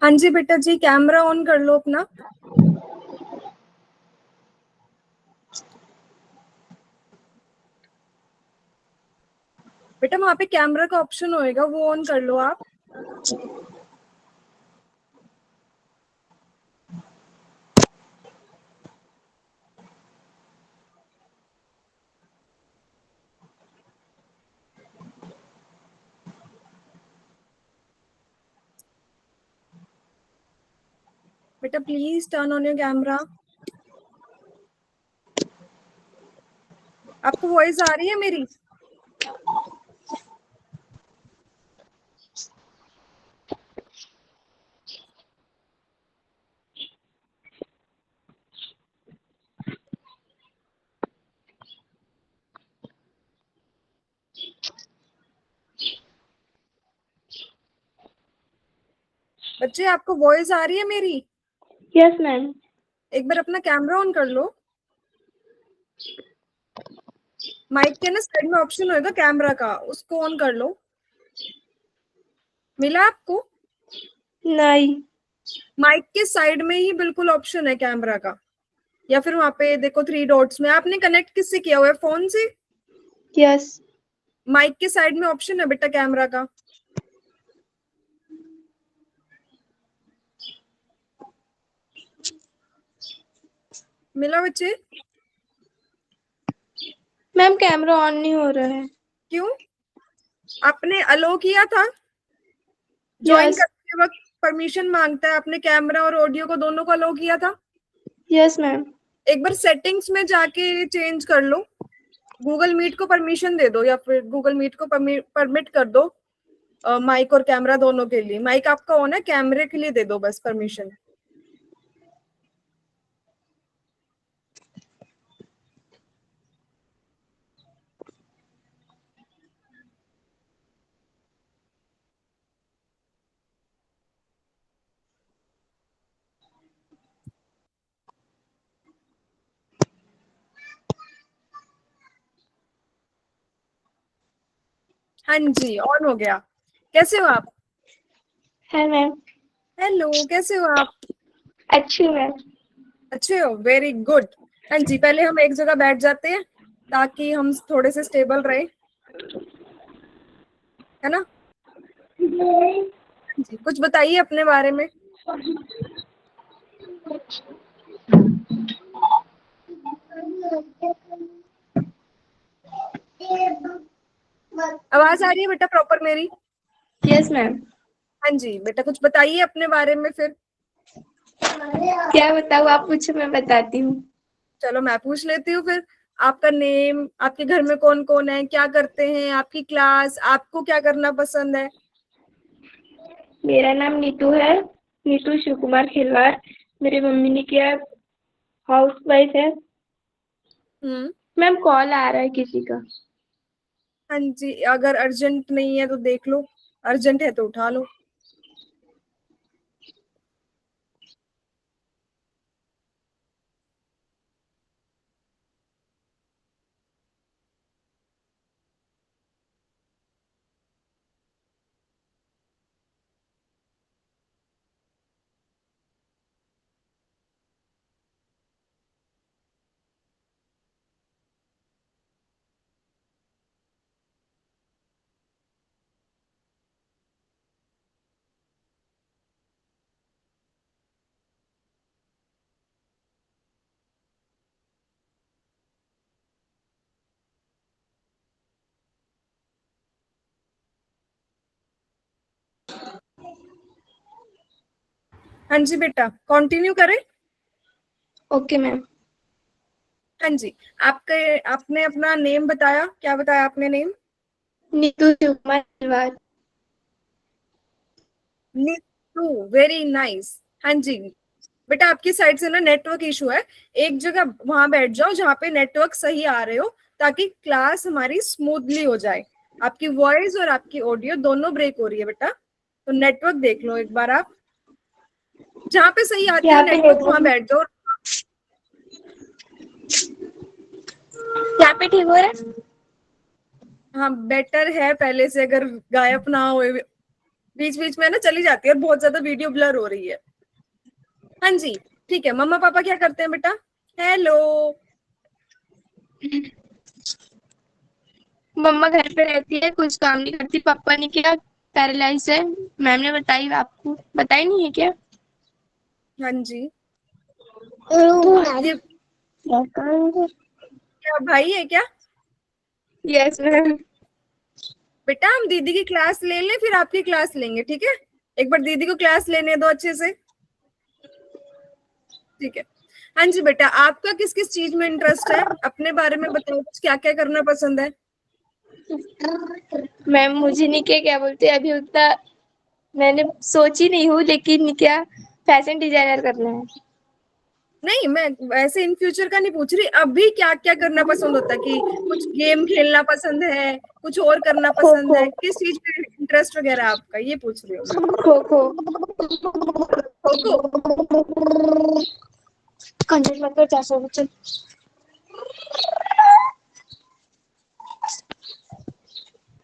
हाँ जी बेटा जी, camera on कर लो अपना। बेटा वहां पे कैमरा का ऑप्शन होएगा, वो ऑन कर लो आप। बेटा please turn on your camera. आपको वॉइस आ रही है मेरी? बच्चे आपको वॉइस आ रही है मेरी? Yes ma'am. एक बार अपना कैमरा ऑन कर लो। माइक के ना साइड में ऑप्शन होएगा कैमरा का, उसको ऑन कर लो। मिला आपको? नहीं। माइक के साइड में ही बिल्कुल ऑप्शन है कैमरा का, या फिर वहां पे देखो 3 डॉट्स में। आपने कनेक्ट किससे किया हुआ है, फोन से? यस। माइक के साइड में ऑप्शन है बेटा कैमरा का। मिला बच्चे? मैम कैमरा ऑन नहीं हो रहा है। क्यों? आपने अलो किया था? Join yes. करते वक्त परमिशन मांगता है, आपने कैमरा और ऑडियो को दोनों को अलो किया था? Yes ma'am. एक बार सेटिंग्स में जाके चेंज कर लो। गूगल मीट को परमिशन दे दो, या फिर गूगल मीट को परमिट कर दो माइक और कैमरा दोनों के लिए। माइक आपका ऑन है, कैमरे के लिए दे दो बस परमिशन। हाँ जी, ऑन हो गया। कैसे हो आप? है मैम। हेलो, कैसे हो आप? अच्छी मैम। अच्छे हो, वेरी गुड। हाँ जी, पहले हम एक जगह बैठ जाते हैं ताकि हम थोड़े से स्टेबल रहे, है ना? हाँ जी, कुछ बताइए अपने बारे में। आवाज आ रही है बेटा प्रॉपर मेरी? Yes ma'am. हाँ जी बेटा, कुछ बताइए अपने बारे में फिर। क्या बताऊँ, आप पूछो मैं बताती हूँ। चलो मैं पूछ लेती हूँ फिर। आपका नेम, आपके घर में कौन कौन है, क्या करते हैं, आपकी क्लास, आपको क्या करना पसंद है? मेरा नाम नीतू है, नीतू शिव कुमार खिलवाड़। मेरी मम्मी ने किया हाउस वाइफ है। हम्म। मैम कॉल आ रहा है किसी का। हाँ जी, अगर अर्जेंट नहीं है तो देख लो, अर्जेंट है तो उठा लो। हाँ जी बेटा, कंटिन्यू करें? Okay ma'am. हाँ जी। आपके आपने अपना नेम बताया, क्या बताया आपने नेम? नीतू शिव कुमार खिलवाड़। Neetu, very nice. हाँ जी बेटा, आपकी साइड से ना नेटवर्क इशू है। एक जगह वहां बैठ जाओ जहाँ पे नेटवर्क सही आ रहे हो, ताकि क्लास हमारी स्मूथली हो जाए। आपकी वॉइस और आपकी ऑडियो दोनों ब्रेक हो रही है बेटा, तो नेटवर्क देख लो एक बार आप। जहाँ पे सही आती हो यहाँ पे नेटवर्क, वहां नेटवर्क, बैठ जाओ। यहाँ पे ठीक हो रहा है। हाँ बेटर है पहले से, अगर गायब ना हो बीच बीच में ना चली जाती है और बहुत ज्यादा वीडियो ब्लर हो रही है। हाँ जी ठीक है, मम्मा पापा क्या करते हैं बेटा? हेलो। मम्मा घर पे रहती है, कुछ काम नहीं करती। पापा ने क्या पैरालाइज है, मैम ने बताई, आपको बताई नहीं है क्या? हाँ जी। यस ये क्या भाई है क्या? मैम। बेटा हम दीदी की क्लास ले लें, फिर आपकी क्लास लेंगे, ठीक है? एक बार दीदी को क्लास लेने दो अच्छे से, ठीक है? हाँ जी बेटा, आपका किस किस चीज में इंटरेस्ट है? अपने बारे में बताओ, कुछ क्या क्या करना पसंद है? मैम मुझे नहीं क्या बोलते, अभी उतना मैंने सोची नहीं हूँ, लेकिन क्या फैशन डिजाइनर करना है। नहीं, मैं वैसे इन फ्यूचर का नहीं पूछ रही, अभी क्या क्या करना पसंद होता है? कि कुछ गेम खेलना पसंद है, कुछ और करना खो पसंद खो है, किस चीज पे इंटरेस्ट वगैरह आपका, ये पूछ रही हूँ मैं। खो खो खो खो? कंजूस मत कर, 400 चल।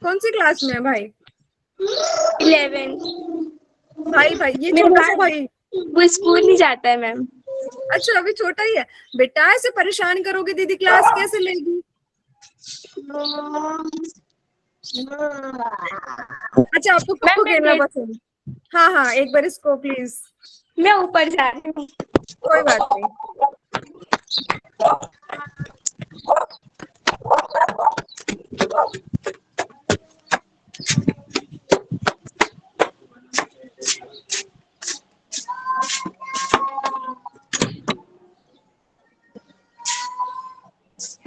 कौन सी क्लास में है भाई? 11। भाई भाई ये मेरे छोटा सा भाई भाई? वो स्कूल नहीं जाता है मैम। अच्छा अभी छोटा ही है। बेटा ऐसे परेशान करोगे दीदी क्लास कैसे लेगी? अच्छा आपको खो मैम खो खेलना पसंद? हाँ हाँ, एक बार इसको प्लीज। मैं ऊपर जा रही हूँ। कोई बात नहीं।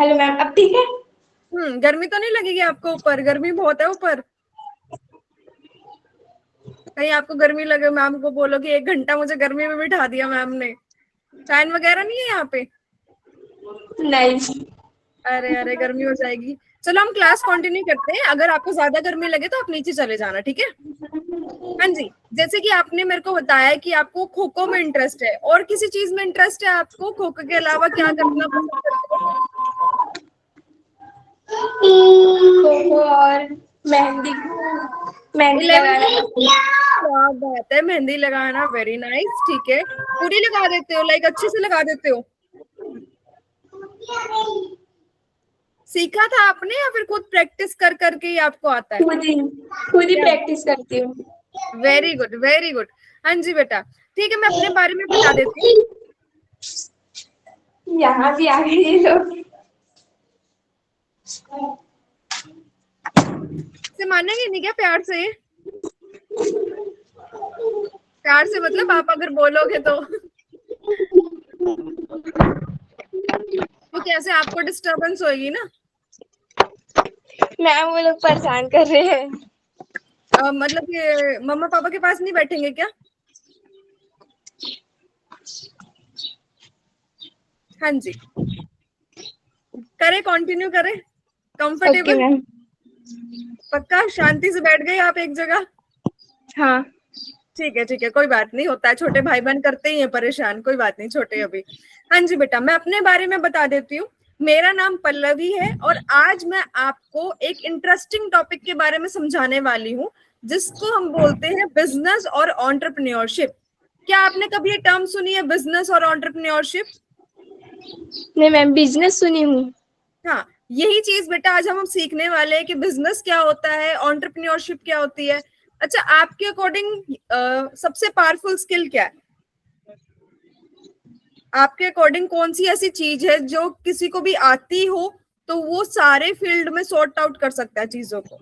हेलो मैम, अब ठीक है? गर्मी तो नहीं लगेगी आपको? ऊपर गर्मी बहुत है ऊपर। कहीं आपको गर्मी लगे, मैम को बोलो कि 1 घंटा मुझे गर्मी में बिठा दिया मैम ने। फैन वगैरह नहीं है यहाँ पे? नहीं। अरे अरे गर्मी हो जाएगी। चलो हम क्लास कंटिन्यू करते हैं, अगर आपको ज्यादा गर्मी लगे तो आप नीचे चले जाना, ठीक है? हाँ जी, जैसे कि आपने मेरे को बताया कि आपको खो खो में इंटरेस्ट है, और किसी चीज में इंटरेस्ट है आपको? खो खो के अलावा क्या करना पसंद करते हो? खो खो और मेहंदी, मेहंदी 11th लगाना। में? क्या बात है, मेहंदी लगाना, वेरी नाइस, ठीक है। पूरी लगा देते हो, लाइक अच्छे से लगा देते हो? सीखा था आपने या फिर खुद प्रैक्टिस कर करके ही आपको आता है? खुद ही क्या? प्रैक्टिस करती हूँ। Very good very good. हाँ जी बेटा, ठीक है, मैं अपने बारे में बता देती हूँ। यहाँ भी आ गए ये लोग। से मानेंगे नहीं क्या प्यार से? प्यार से मतलब आप अगर बोलोगे तो कैसे आपको डिस्टरबेंस होगी ना? मैम वो लोग परेशान कर रहे हैं। मतलब कि मम्मा पापा के पास नहीं बैठेंगे क्या? हाँ जी, करें, कंटिन्यू करें? Okay comfortable? मैम। पक्का शांति से बैठ गए आप एक जगह? हाँ। ठीक है, कोई बात नहीं, होता है, छोटे भाई बहन करते ही हैं परेशान, कोई बात नहीं, छोटे अभी। हाँ जी बेटा, मैं अपने बारे में बता देती हूँ। मेरा नाम पल्लवी है और आज मैं आपको एक इंटरेस्टिंग टॉपिक के बारे में समझाने वाली हूँ, जिसको हम बोलते हैं बिजनेस और एंटरप्रेन्योरशिप। क्या आपने कभी ये टर्म सुनी है, बिजनेस और एंटरप्रेन्योरशिप? नहीं मैम, बिजनेस सुनी हूँ। हाँ, यही चीज बेटा आज हम सीखने वाले हैं कि बिजनेस क्या होता है, एंटरप्रेन्योरशिप क्या होती है। अच्छा, आपके अकॉर्डिंग सबसे पावरफुल स्किल क्या है? आपके अकॉर्डिंग कौन सी ऐसी चीज है जो किसी को भी आती हो तो वो सारे फील्ड में सॉर्ट आउट कर सकता है चीजों को?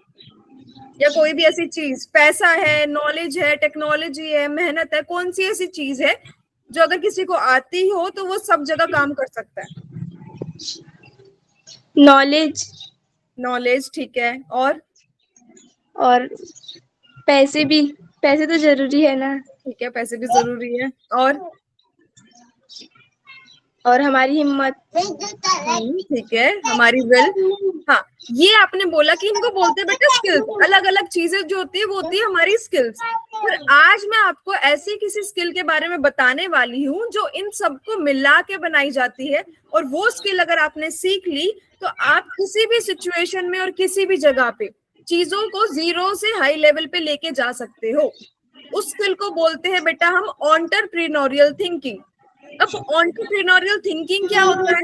या कोई भी ऐसी चीज, पैसा है, नॉलेज है, टेक्नोलॉजी है, मेहनत है, कौन सी ऐसी चीज है जो अगर किसी को आती हो तो वो सब जगह काम कर सकता है? नॉलेज। नॉलेज, ठीक है, और पैसे भी, पैसे तो जरूरी है ना। ठीक है, पैसे भी जरूरी है, और हमारी हिम्मत। ठीक है, हमारी विल। हाँ, ये आपने बोला कि इनको बोलते हैं बेटा स्किल्स, अलग अलग चीजें जो होती है वो होती है हमारी स्किल्स। पर आज मैं आपको ऐसी किसी स्किल के बारे में बताने वाली हूँ जो इन सबको मिला के बनाई जाती है, और वो स्किल अगर आपने सीख ली तो आप किसी भी सिचुएशन में और किसी भी जगह पे, चीजों को जीरो से हाई लेवल पे लेके जा सकते हो। उस स्किल को बोलते हैं बेटा हम ऑन्टरप्रीनोरियल थिंकिंग। अब ऑन्टरप्रीनोरियल थिंकिंग क्या होता है?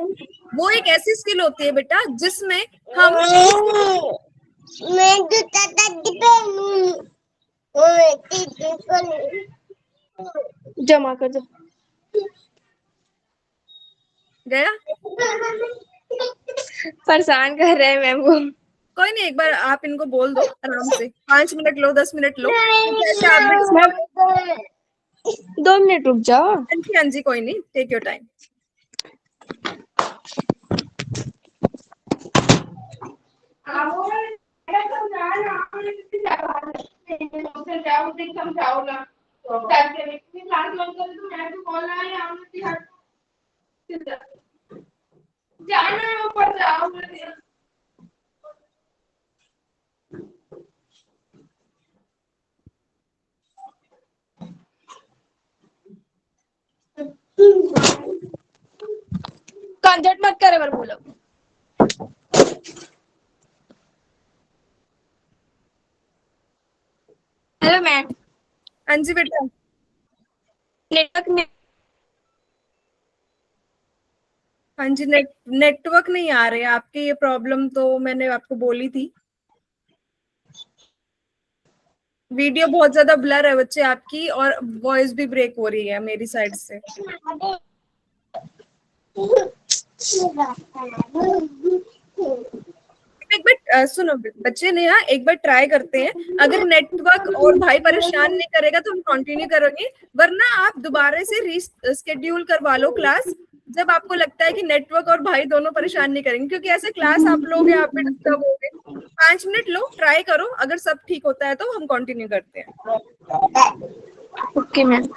वो एक ऐसी स्किल होती है बेटा जिसमें हम मैं जूता दादी पहनूं। जमा कर दो। गया। परेशान कर रहे हैं मैम वो। कोई नहीं, एक बार आप इनको बोल दो आराम से, 5 मिनट लो, 10 मिनट लो, जैसे आप भी मैम 2 मिनट रुक जाओ। हाँ जी, हाँ जी, कोई नहीं, टेक योर टाइम। कंजट मत करे बार बोलो। Hello ma'am. हाँ जी बेटा। नेटवर्क में हाँ जी, नेटवर्क नहीं आ रहे आपके, ये प्रॉब्लम तो मैंने आपको बोली थी। वीडियो बहुत ज्यादा ब्लर है बच्चे आपकी, और वॉइस भी ब्रेक हो रही है मेरी साइड से। एक बार सुनो बच्चे, ने यहाँ एक बार ट्राई करते हैं, अगर नेटवर्क और भाई परेशान नहीं करेगा तो हम कंटिन्यू करेंगे, वरना आप दोबारा से रीस्केड्यूल करवा लो क्लास, जब आपको लगता है कि नेटवर्क और भाई दोनों परेशान नहीं करेंगे, क्योंकि ऐसे क्लास आप लोगे आप भी डिस्टर्ब होगे। 5 मिनट लो, ट्राई करो, अगर सब ठीक होता है तो हम कंटिन्यू करते हैं। Okay ma'am.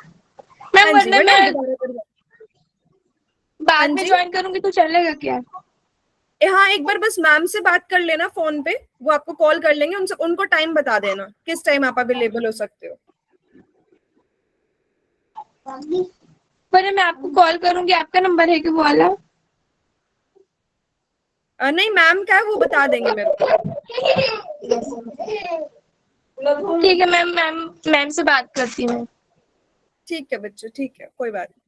हाँ मैम जी, वरना वरना मैं दोबारा करवा। हाँ बाद में जी, ज्वाइन करूंगी तो चलेगा क्या? हाँ, एक बार बस मैम से बात कर लेना फोन पे, वो आपको कॉल कर लेंगे, उनसे उनको टाइम बता देना किस टाइम आप अवेलेबल हो सकते हो। पर मैं आपको कॉल करूंगी, आपका नंबर है कि वो वाला? नहीं, मैम क्या है वो बता देंगे मेरे को। ठीक है मैम, मैम से बात करती हूँ। ठीक है बच्चों, ठीक है, कोई बात नहीं।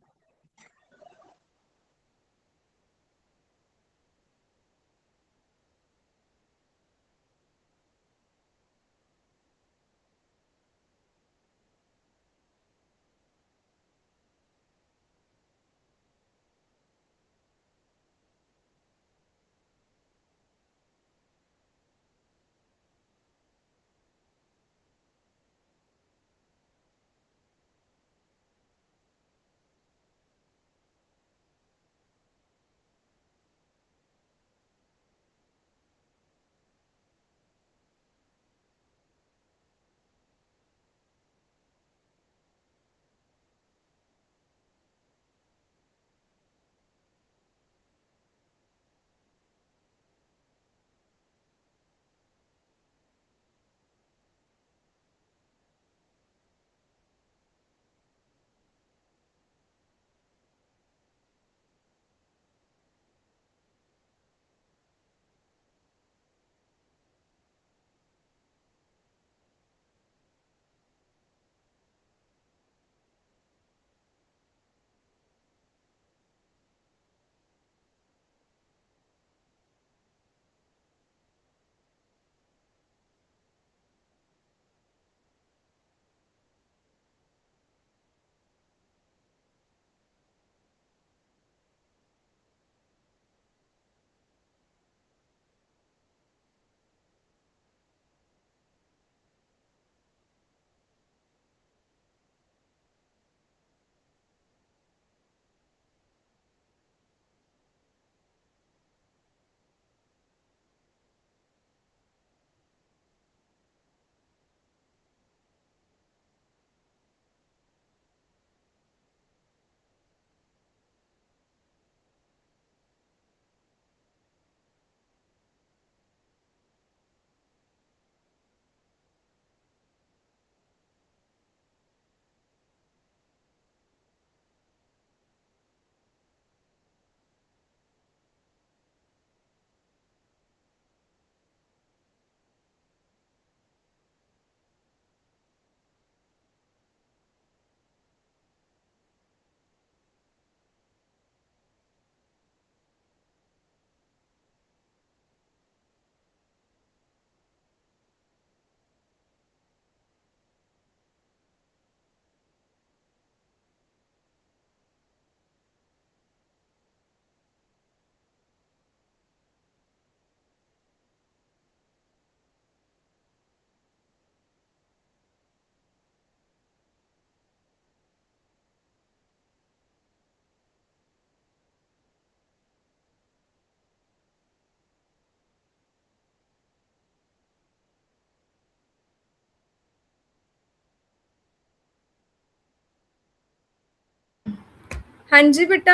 हाँ जी बेटा,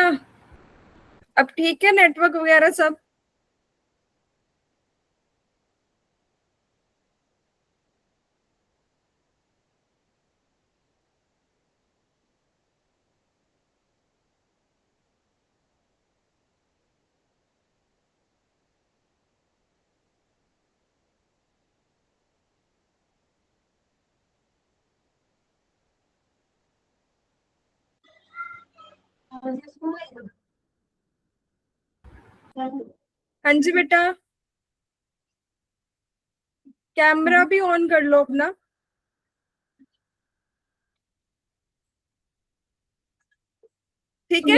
अब ठीक है नेटवर्क वगैरह सब? हाँ जी बेटा, कैमरा भी ऑन कर लो अपना। ठीक है,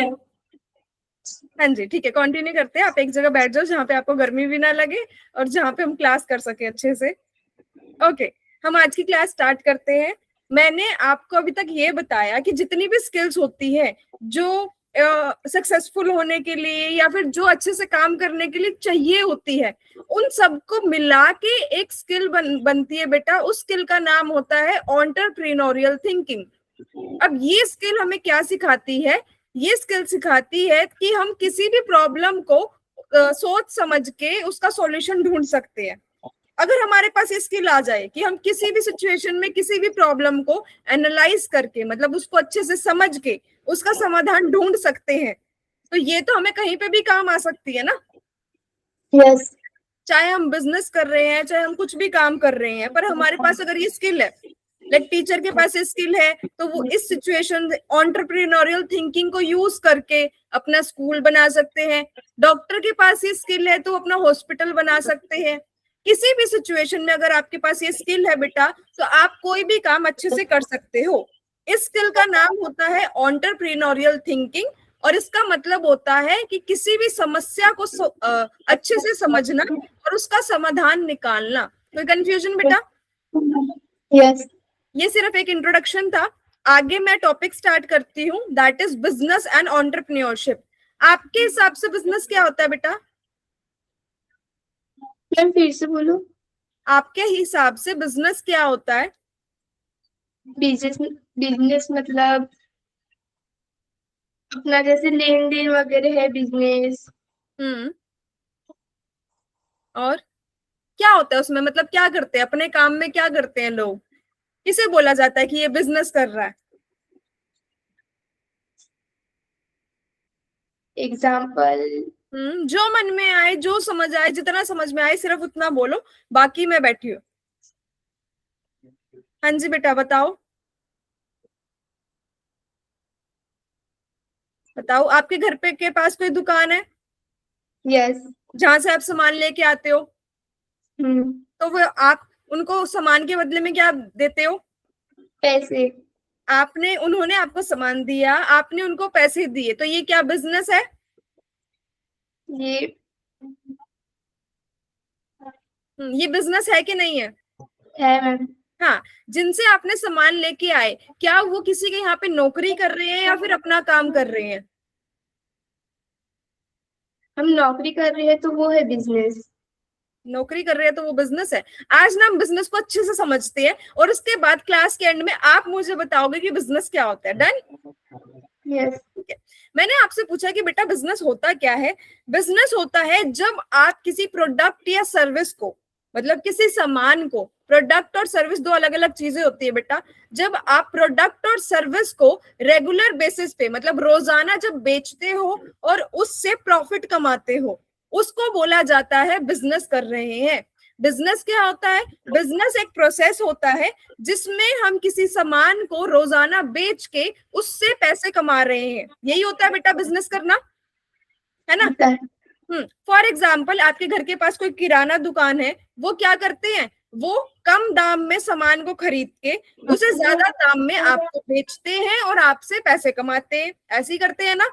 हाँ जी ठीक है, कंटिन्यू करते हैं। आप एक जगह बैठ जाओ जहाँ पे आपको गर्मी भी ना लगे और जहाँ पे हम क्लास कर सके अच्छे से। ओके, हम आज की क्लास स्टार्ट करते हैं। मैंने आपको अभी तक ये बताया कि जितनी भी स्किल्स होती है जो सक्सेसफुल होने के लिए या फिर जो अच्छे से काम करने के लिए चाहिए होती है, उन सबको मिला के एक स्किल बनती है बेटा। उस स्किल का नाम होता है एंटरप्रेन्योरियल थिंकिंग। अब ये स्किल हमें क्या सिखाती है? ये स्किल सिखाती है कि हम किसी भी प्रॉब्लम को सोच समझ के उसका सॉल्यूशन ढूंढ सकते हैं। अगर हमारे पास ये स्किल आ जाए कि हम किसी भी सिचुएशन में किसी भी प्रॉब्लम को एनालाइज करके, मतलब उसको अच्छे से समझ के उसका समाधान ढूंढ सकते हैं, तो ये तो हमें कहीं पे भी काम आ सकती है ना। यस। चाहे हम बिजनेस कर रहे हैं, चाहे हम कुछ भी काम कर रहे हैं, पर हमारे पास अगर ये स्किल है, लाइक टीचर के पास ये स्किल है, तो वो इस सिचुएशन एंटरप्रेन्योरियल थिंकिंग को यूज करके अपना स्कूल बना सकते हैं। डॉक्टर के पास ये स्किल है तो अपना हॉस्पिटल बना सकते हैं। किसी भी सिचुएशन में अगर आपके पास ये स्किल है बेटा, तो आप कोई भी काम अच्छे से कर सकते हो। इस स्किल का नाम होता है एंटरप्रेन्योरियल थिंकिंग, और इसका मतलब होता है कि किसी भी समस्या को अच्छे से समझना और उसका समाधान निकालना। कोई कंफ्यूजन बेटा? यस। ये सिर्फ एक इंट्रोडक्शन था। आगे मैं टॉपिक स्टार्ट करती हूँ, that is business and entrepreneurship. आपके हिसाब से बिजनेस क्या होता है बेटा? मैम फिर से बोलो। आपके हिसाब से बिजनेस क्या होता है? बिजनेस बिजनेस मतलब अपना जैसे लेन देन वगैरह है बिजनेस। हम्म, और क्या होता है उसमें, मतलब क्या करते हैं अपने काम में, क्या करते हैं लोग? किसे बोला जाता है कि ये बिजनेस कर रहा है? एग्जाम्पल। जो मन में आए, जो समझ आए, जितना समझ में आए सिर्फ उतना बोलो, बाकी मैं बैठी हूँ। हाँ जी बेटा बताओ, बताओ आपके घर पे के पास कोई दुकान है यस। जहां से आप सामान लेके आते हो? हम्म। तो वो आप उनको सामान के बदले में क्या देते हो? पैसे। आपने, उन्होंने आपको सामान दिया, आपने उनको पैसे दिए, तो ये क्या बिजनेस है? ये ये बिजनेस है कि नहीं है? है मैम। हाँ, जिनसे आपने सामान लेके आए, क्या वो किसी के यहाँ पे नौकरी कर रहे हैं या फिर अपना काम कर रहे हैं? हम नौकरी कर रहे हैं तो वो है बिजनेस। नौकरी कर रहे हैं तो वो बिजनेस है। आज ना हम बिजनेस को अच्छे से समझते हैं और उसके बाद क्लास के एंड में आप मुझे बताओगे कि बिजनेस क्या होता है। डन? यस। ठीक है। मैंने आपसे पूछा कि बेटा बिजनेस होता क्या है? बिजनेस होता है जब आप किसी प्रोडक्ट या सर्विस को, मतलब किसी सामान को, प्रोडक्ट और सर्विस दो अलग अलग चीजें होती है बेटा। जब आप प्रोडक्ट और सर्विस को रेगुलर बेसिस पे, मतलब रोजाना जब बेचते हो और उससे प्रॉफिट कमाते हो, उसको बोला जाता है बिजनेस कर रहे हैं। बिजनेस क्या होता है? बिजनेस एक प्रोसेस होता है जिसमें हम किसी सामान को रोजाना बेच के उससे पैसे कमा रहे हैं। यही होता है बेटा बिजनेस करना, है ना? फॉर एग्जाम्पल, आपके घर के पास कोई किराना दुकान है, वो क्या करते हैं? वो कम दाम में सामान को खरीद के उसे ज्यादा दाम में आपको बेचते हैं और आपसे पैसे कमाते हैं। ऐसे ही करते हैं ना,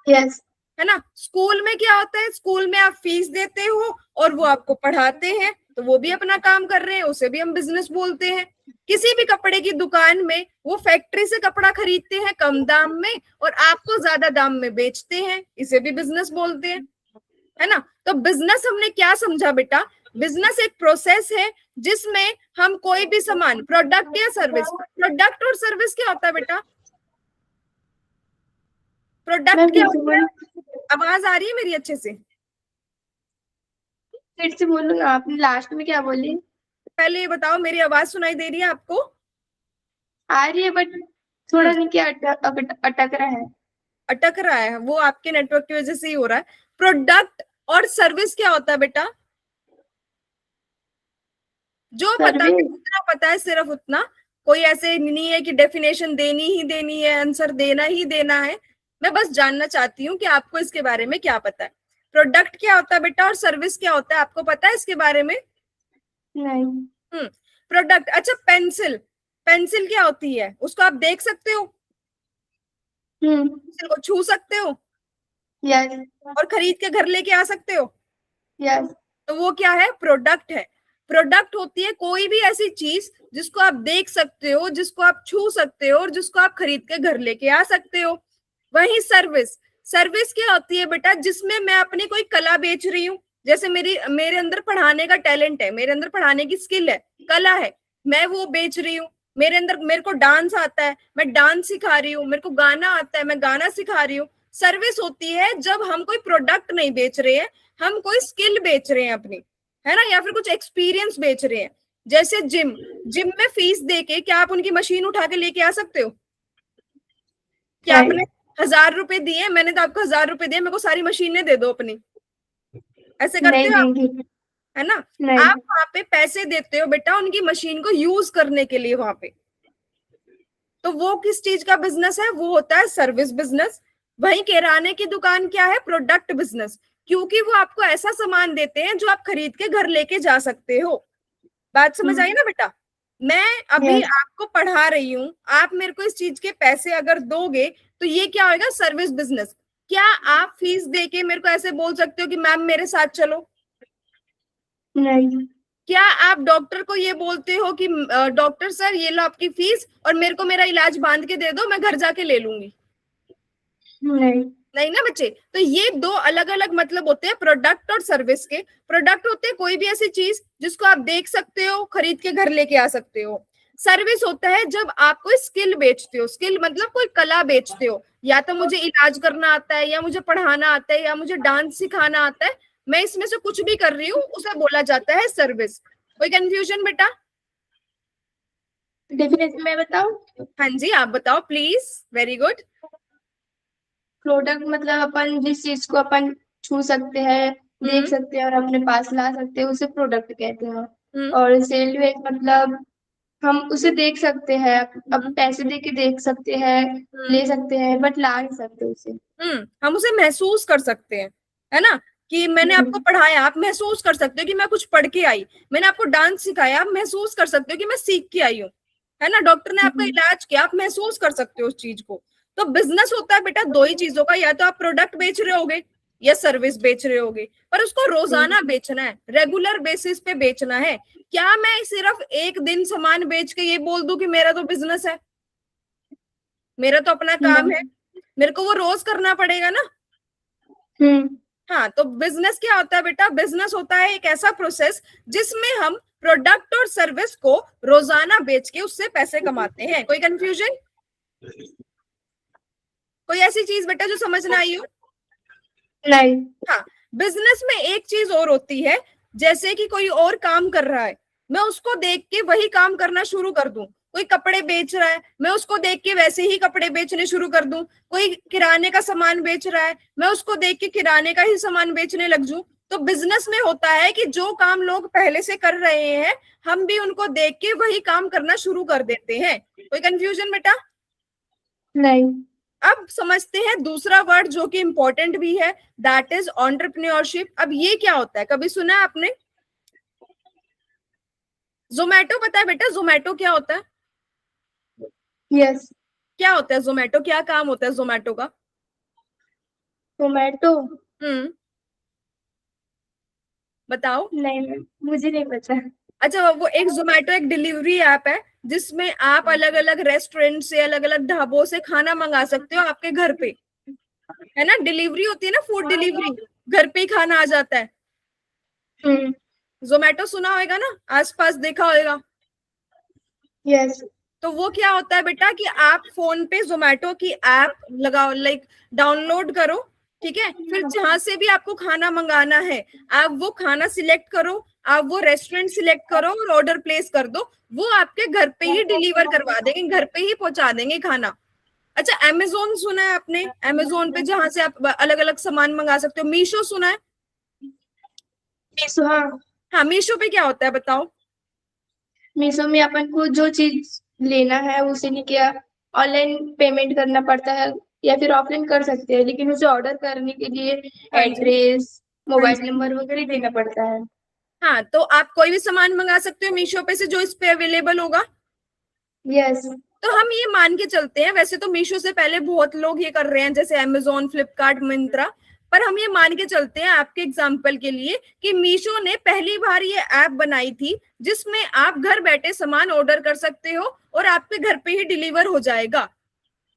यस। है ना? स्कूल में क्या होता है? स्कूल में आप फीस देते हो और वो आपको पढ़ाते हैं, तो वो भी अपना काम कर रहे हैं, उसे भी हम बिजनेस बोलते हैं। किसी भी कपड़े की दुकान में वो फैक्ट्री से कपड़ा खरीदते हैं कम दाम में और आपको ज्यादा दाम में बेचते हैं, इसे भी बिजनेस बोलते हैं, है ना? तो बिजनेस हमने क्या समझा बेटा? बिजनेस एक प्रोसेस है जिसमें हम कोई भी सामान, प्रोडक्ट या सर्विस, प्रोडक्ट और सर्विस क्या होता है बेटा? प्रोडक्ट मैम क्या फिर से होता है? बोलो, आवाज आ रही है मेरी अच्छे से? फिर से बोलो ना, आपने लास्ट में क्या बोली? पहले ये बताओ, मेरी आवाज सुनाई दे रही है आपको? आ रही है बट थोड़ा हम्म, नहीं, क्या अटक रहा है। अटक रहा है, वो आपके नेटवर्क की वजह से ही हो रहा है। प्रोडक्ट और सर्विस क्या होता है बेटा? जो पता है, सर्विस। जितना पता है सिर्फ उतना। कोई ऐसे नहीं है कि डेफिनेशन देनी ही देनी है, आंसर देना ही देना है। मैं बस जानना चाहती हूँ कि आपको इसके बारे में क्या पता है। प्रोडक्ट क्या होता है बेटा और सर्विस क्या होता है, आपको पता है इसके बारे में? नहीं। हम्म। प्रोडक्ट, अच्छा पेंसिल, पेंसिल क्या होती है? उसको आप देख सकते हो, पेंसिल को छू सकते हो यस। और खरीद के घर लेके आ सकते हो। यस। तो वो क्या है? प्रोडक्ट है। प्रोडक्ट होती है कोई भी ऐसी चीज जिसको आप देख सकते हो, जिसको आप छू सकते हो और जिसको आप खरीद के घर लेके आ सकते हो। वही सर्विस, सर्विस क्या होती है बेटा? जिसमें मैं अपनी कोई कला बेच रही हूँ। जैसे मेरे अंदर पढ़ाने का टैलेंट है, मेरे अंदर पढ़ाने की स्किल है, कला है, मैं वो बेच रही हूँ। मेरे अंदर, मेरे को डांस आता है, मैं डांस सिखा रही हूँ। मेरे को गाना आता है, मैं गाना सिखा रही हूँ। सर्विस होती है जब हम कोई प्रोडक्ट नहीं बेच रहे हैं, हम कोई स्किल बेच रहे हैं अपनी, है ना, या फिर कुछ एक्सपीरियंस बेच रहे हैं। जैसे जिम, जिम में फीस देके क्या आप उनकी मशीन उठा के लेके आ सकते हो? क्या आपने नहीं। 1000 रुपए दिए, मैंने तो आपको 1000 रुपए दिए, मेरे को सारी मशीनें दे दो अपनी, ऐसे करते नहीं हो आप? देंगे। है ना? नहीं। आप वहां पे पैसे देते हो बेटा उनकी मशीन को यूज करने के लिए वहां पे। तो वो किस चीज का बिजनेस है? वो होता है सर्विस बिजनेस। वहीं किराने की दुकान क्या है? Product business. क्योंकि वो आपको ऐसा सामान देते हैं जो आप खरीद के घर लेके जा सकते हो। बात समझ आई ना बेटा? मैं अभी यस। आपको पढ़ा रही हूँ, आप मेरे को इस चीज के पैसे अगर दोगे तो ये क्या होगा? Service business. क्या आप फीस देके मेरे को ऐसे बोल सकते हो कि मैम मेरे साथ चलो? नहीं। क्या आप डॉक्टर को ये बोलते हो कि डॉक्टर सर ये लो आपकी फीस और मेरे को मेरा इलाज बांध के दे दो, मैं घर जाके ले लूंगी? नहीं। नहीं ना बच्चे। तो ये दो अलग अलग मतलब होते हैं प्रोडक्ट और सर्विस के। प्रोडक्ट होते हैं कोई भी ऐसी चीज जिसको आप देख सकते हो, खरीद के घर लेके आ सकते हो। सर्विस होता है जब आप कोई स्किल बेचते हो, स्किल मतलब कोई कला बेचते हो, या तो मुझे इलाज करना आता है, या मुझे पढ़ाना आता है, या मुझे डांस सिखाना आता है, मैं इसमें से कुछ भी कर रही हूँ, उसे बोला जाता है सर्विस। कोई कंफ्यूजन बेटा? डेफिनेशन मैं बताऊं? हाँ जी, आप बताओ प्लीज। Very good. प्रोडक्ट मतलब अपन जिस चीज को अपन छू सकते हैं, देख हम्म। सकते हैं और अपने पास ला सकते हैं, उसे प्रोडक्ट कहते हैं। हम्म। और सेल मतलब हम उसे देख सकते हैं, अब हम्म। पैसे दे के देख सकते हैं, हम्म। ले सकते हैं, बट ला नहीं सकते उसे। हम उसे महसूस कर सकते हैं, है ना? कि मैंने आपको हम्म। पढ़ाया, आप महसूस कर सकते हो कि मैं कुछ पढ़ के आई। मैंने आपको डांस सिखाया, आप महसूस कर सकते हो कि मैं सीख के आई हूँ। है ना? डॉक्टर ने आपका हम्म। इलाज किया, आप महसूस कर सकते हो उस चीज को। तो बिजनेस होता है बेटा दो ही चीजों का, या तो आप प्रोडक्ट बेच रहे होगे या सर्विस बेच रहे होगे, पर उसको रोजाना बेचना है, रेगुलर बेसिस पे बेचना है। क्या मैं सिर्फ एक दिन सामान बेच के ये बोल दूं कि मेरा तो बिजनेस है? मेरा तो अपना काम है, नहीं। मेरे को वो रोज करना पड़ेगा ना। हम्म। हाँ, तो बिजनेस क्या होता है बेटा? बिजनेस होता है एक ऐसा प्रोसेस जिसमें हम प्रोडक्ट और सर्विस को रोजाना बेच के उससे पैसे कमाते हैं। कोई कंफ्यूजन? कोई ऐसी चीज बेटा जो समझ ना आई हो? नहीं। हाँ। बिजनेस में एक चीज और होती है, जैसे कि कोई और काम कर रहा है, मैं उसको देख के वही काम करना शुरू कर दूं। कोई कपड़े बेच रहा है, मैं उसको देख के वैसे ही कपड़े बेचने शुरू कर दूं। कोई किराने का सामान बेच रहा है, मैं उसको देख के किराने का ही सामान बेचने लग जाऊं। तो बिजनेस में होता है कि जो काम लोग पहले से कर रहे हैं, हम भी उनको देख के वही काम करना शुरू कर देते हैं। कोई कंफ्यूजन बेटा? नहीं। अब समझते हैं दूसरा वर्ड जो कि इंपॉर्टेंट भी है, दैट इज एंटरप्रेन्योरशिप। अब ये क्या होता है, कभी सुना है आपने? जोमैटो पता है बेटा? जोमैटो क्या होता है? यस। क्या होता है जोमैटो? क्या काम होता है जोमैटो का? टोमेटो। हम्म, बताओ। नहीं मैम, मुझे नहीं पता। अच्छा, वो एक जोमैटो एक डिलीवरी ऐप है जिसमें आप अलग अलग रेस्टोरेंट से, अलग अलग ढाबों से खाना मंगा सकते हो आपके घर पे। है ना? डिलीवरी होती है ना, फूड डिलीवरी, घर पे ही खाना आ जाता है। जोमैटो सुना होगा ना, आसपास देखा होगा। यस। तो तो वो क्या होता है बेटा कि आप फोन पे जोमेटो की ऐप लगाओ, लाइक डाउनलोड करो, ठीक है। फिर जहां से भी आपको खाना मंगाना है आप वो खाना सिलेक्ट करो, आप वो रेस्टोरेंट सिलेक्ट करो और ऑर्डर प्लेस कर दो, वो आपके घर पे ही डिलीवर करवा देंगे, घर पे ही पहुंचा देंगे खाना। अच्छा, अमेजोन सुना है आपने? अमेजोन पे जहां से आप अलग अलग सामान मंगा सकते हो। मीशो सुना है? मीशो, हाँ। हाँ, मीशो पे क्या होता है बताओ? मीशो में अपन को जो चीज लेना है उसे नहीं किया, ऑनलाइन पेमेंट करना पड़ता है या फिर ऑफलाइन कर सकते हैं, लेकिन उसे ऑर्डर करने के लिए हाँ जी, एड्रेस, हाँ मोबाइल जी। नंबर वगैरह देना पड़ता है। हाँ, तो आप कोई भी सामान मंगा सकते हो मीशो पे से जो इस पे अवेलेबल होगा। यस। तो हम ये मान के चलते हैं, वैसे तो मीशो से पहले बहुत लोग ये कर रहे हैं जैसे अमेजोन, फ्लिपकार्ट, मिंत्रा, पर हम ये मान के चलते हैं आपके एग्जाम्पल के लिए कि मीशो ने पहली बार ये ऐप बनाई थी जिसमें आप घर बैठे सामान ऑर्डर कर सकते हो और आपके घर पे ही डिलीवर हो जाएगा।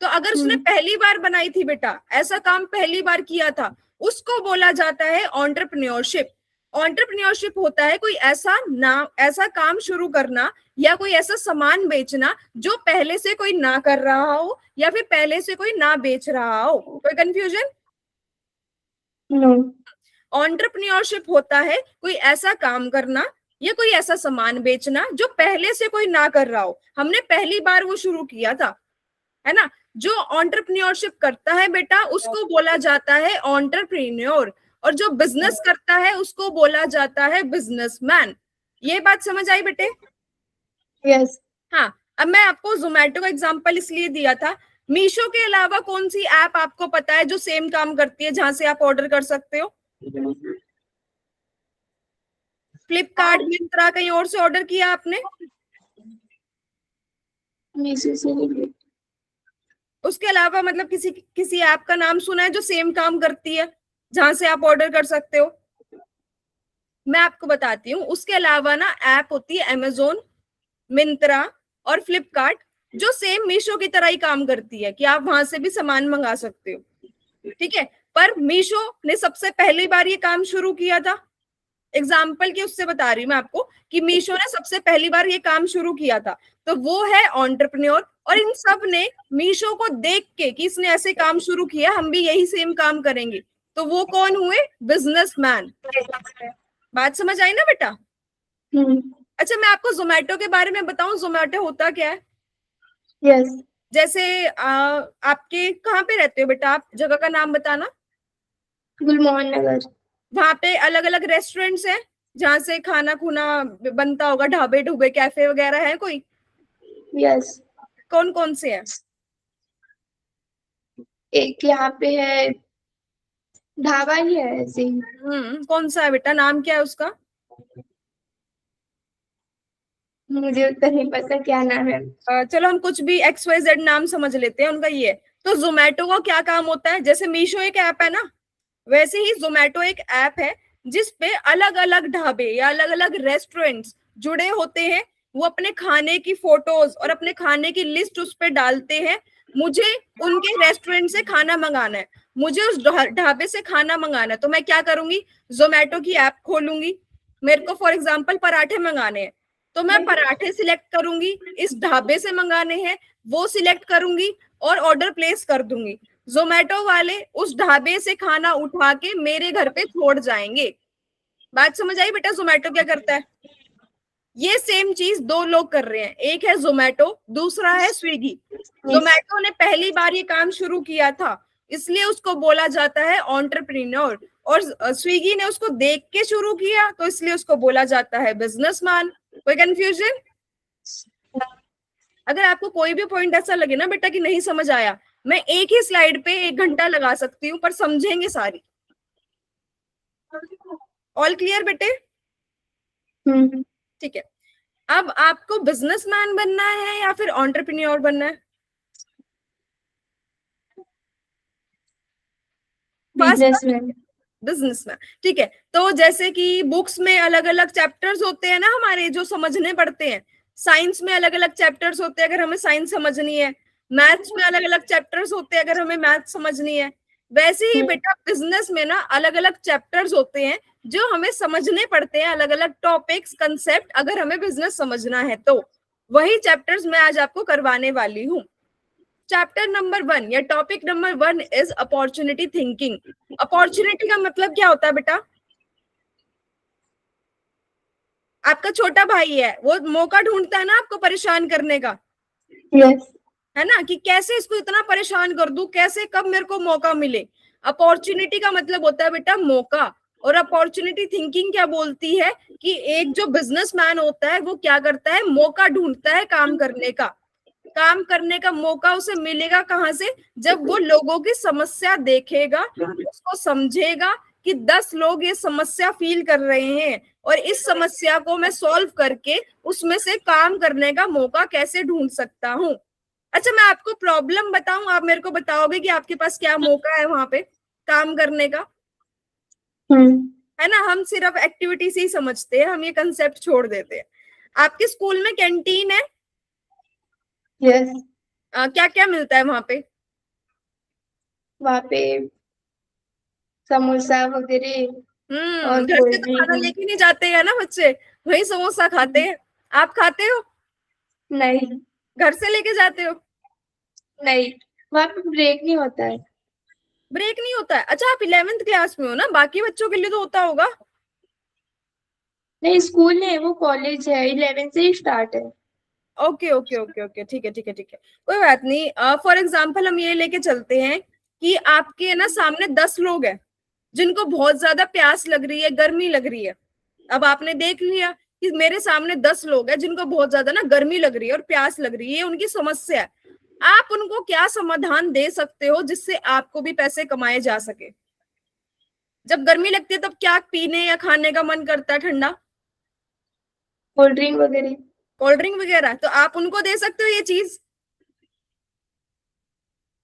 तो अगर उसने पहली बार बनाई थी बेटा, ऐसा काम पहली बार किया था, उसको बोला जाता है एंटरप्रेन्योरशिप। एंटरप्रेन्योरशिप होता है कोई ऐसा काम शुरू करना या कोई ऐसा सामान बेचना जो पहले से कोई ना कर रहा हो या फिर पहले से कोई ना बेच रहा हो। कोई कंफ्यूजन? नो। एंटरप्रेन्योरशिप होता है कोई ऐसा काम करना या कोई ऐसा सामान बेचना जो पहले से कोई ना कर रहा हो, हमने पहली बार वो शुरू किया था, है ना। जो एंटरप्रेन्योरशिप करता है बेटा उसको बोला जाता है एंटरप्रेन्योर, और जो बिजनेस करता है उसको बोला जाता है बिजनेसमैन। ये बात समझ आई बेटे? यस। हाँ, अब मैं आपको जोमेटो का एग्जांपल इसलिए दिया था। मीशो के अलावा कौन सी ऐप आपको पता है जो सेम काम करती है, जहां से आप ऑर्डर कर सकते हो? फ्लिपकार्ट, मिंत्रा, कहीं और से ऑर्डर किया आपने? मीशो से नहीं। उसके अलावा मतलब किसी ऐप का नाम सुना है जो सेम काम करती है, जहां से आप ऑर्डर कर सकते हो? मैं आपको बताती हूँ। उसके अलावा ना ऐप होती है अमेजोन, मिंत्रा और फ्लिपकार्ट, जो सेम मीशो की तरह ही काम करती है कि आप वहां से भी सामान मंगा सकते हो, ठीक है। पर मीशो ने सबसे पहली बार ये काम शुरू किया था। एग्जाम्पल की उससे बता रही हूँ मैं आपको कि मीशो ने सबसे पहली बार ये काम शुरू किया था, तो वो है एंटरप्रेन्योर। और इन सब ने मीशो को देख के कि इसने ऐसे काम शुरू किया, हम भी यही सेम काम करेंगे, तो वो कौन हुए? बिजनेसमैन। बात समझ आई ना बेटा? अच्छा, मैं आपको जोमेटो के बारे में बताऊं, जोमेटो होता क्या है। यस। जैसे आपके कहाँ पे रहते हो बेटा आप? जगह का नाम बताना। गुलमोहन नगर। वहां पे अलग अलग रेस्टोरेंट्स हैं जहाँ से खाना खुना बनता होगा, ढाबे ढूबे कैफे वगैरह है कोई? यस। कौन कौन से हैं? एक यहाँ पे है, ढाबा ही है ऐसे ही। कौन सा है बेटा, नाम क्या है उसका? मुझे उतना नहीं पता क्या नाम है। चलो हम कुछ भी XYZ नाम समझ लेते हैं उनका। ये तो जोमेटो का क्या काम होता है, जैसे मीशो एक ऐप है ना, वैसे ही जोमेटो एक ऐप है जिसपे अलग अलग ढाबे या अलग अलग रेस्टोरेंट्स जुड़े होते हैं। वो अपने खाने की फोटोज और अपने खाने की लिस्ट उस पे डालते हैं। मुझे उनके रेस्टोरेंट से खाना मंगाना है, मुझे उस ढाबे से खाना मंगाना है, तो मैं क्या करूंगी? जोमेटो की ऐप खोलूंगी। मेरे को फॉर एग्जाम्पल पराठे मंगाने हैं, तो मैं पराठे सिलेक्ट करूंगी, इस ढाबे से मंगाने हैं वो सिलेक्ट करूंगी और ऑर्डर प्लेस कर दूंगी। जोमेटो वाले उस ढाबे से खाना उठा के मेरे घर पे छोड़ जाएंगे। बात समझ आई बेटा जोमेटो क्या करता है? ये सेम चीज दो लोग कर रहे हैं, एक है जोमेटो, दूसरा है स्विगी। जोमेटो ने पहली बार ये काम शुरू किया था, इसलिए उसको बोला जाता है एंटरप्रेन्योर, और स्विगी ने उसको देख के शुरू किया तो इसलिए उसको बोला जाता है बिजनेसमैन। कोई कंफ्यूजन? अगर आपको कोई भी पॉइंट ऐसा लगे ना बेटा कि नहीं समझ आया, मैं एक ही स्लाइड पे 1 घंटा लगा सकती हूँ, पर समझेंगे सारी। ऑल क्लियर बेटे? ठीक है। अब आपको बिजनेसमैन बनना है या फिर एंटरप्रेन्योर बनना है? बिजनेसमैन। बिजनेसमैन, ठीक है। तो जैसे कि बुक्स में अलग अलग चैप्टर्स होते हैं ना हमारे जो समझने पड़ते हैं, साइंस में अलग अलग चैप्टर्स होते हैं अगर हमें साइंस समझनी है, मैथ्स में अलग अलग चैप्टर्स होते हैं अगर हमें मैथ्स समझनी है, वैसे ही बेटा बिजनेस में ना अलग अलग चैप्टर्स होते हैं जो हमें समझने पड़ते हैं, अलग अलग टॉपिक्स, कंसेप्ट, अगर हमें बिजनेस समझना है तो। वही चैप्टर्स मैं आज आपको करवाने वाली हूँ। चैप्टर नंबर 1 या topic number 1 is opportunity thinking. Opportunity का मतलब क्या होता है बेटा? आपका छोटा भाई है, वो मौका ढूंढता है ना आपको परेशान करने का, यस। है ना, कि कैसे इसको इतना परेशान कर दूं, कैसे कब मेरे को मौका मिले। अपॉर्चुनिटी का मतलब होता है बेटा मौका। और अपॉर्चुनिटी थिंकिंग क्या बोलती है कि एक जो बिजनेसमैन होता है वो क्या करता है, मौका ढूंढता है काम करने का। काम करने का मौका उसे मिलेगा कहाँ से? जब वो लोगों की समस्या देखेगा, उसको समझेगा कि 10 लोग ये समस्या फील कर रहे हैं और इस समस्या को मैं सॉल्व करके उसमें से काम करने का मौका कैसे ढूंढ सकता हूँ। अच्छा, मैं आपको प्रॉब्लम बताऊं, आप मेरे को बताओगे कि आपके पास क्या मौका है वहां पे काम करने का, है ना। हम सिर्फ एक्टिविटी से ही समझते हैं, हम ये कंसेप्ट छोड़ देते हैं। आपके स्कूल में कैंटीन है? यस। क्या क्या मिलता है वहां पे? वहाँ पे समोसा वगैरह और घर से कोल्ड तो खाना ड्रिंक। लेके नहीं जाते हैं ना बच्चे, वही समोसा खाते हैं। आप खाते हो? नहीं। घर से लेके जाते हो? नहीं, वहाँ पे ब्रेक नहीं होता है। ब्रेक नहीं होता है? अच्छा, आप 11th क्लास में हो ना, बाकी बच्चों के लिए तो होता होगा। नहीं, स्कूल नहीं है, वो कॉलेज है, 11 से ही स्टार्ट है। ओके ओके ओके ओके, ठीक है ठीक है ठीक है, कोई बात नहीं। फॉर एग्जाम्पल हम ये लेके चलते हैं कि आपके ना सामने 10 लोग हैं जिनको बहुत ज्यादा प्यास लग रही है, गर्मी लग रही है। अब आपने देख लिया कि मेरे सामने 10 लोग हैं जिनको बहुत ज्यादा ना गर्मी लग रही है और प्यास लग रही है, उनकी समस्या है। आप उनको क्या समाधान दे सकते हो जिससे आपको भी पैसे कमाए जा सके? जब गर्मी लगती है तब क्या पीने या खाने का मन करता है? ठंडा कोल्ड ड्रिंक वगैरह। कोल्ड ड्रिंक वगैरह, तो आप उनको दे सकते हो ये चीज।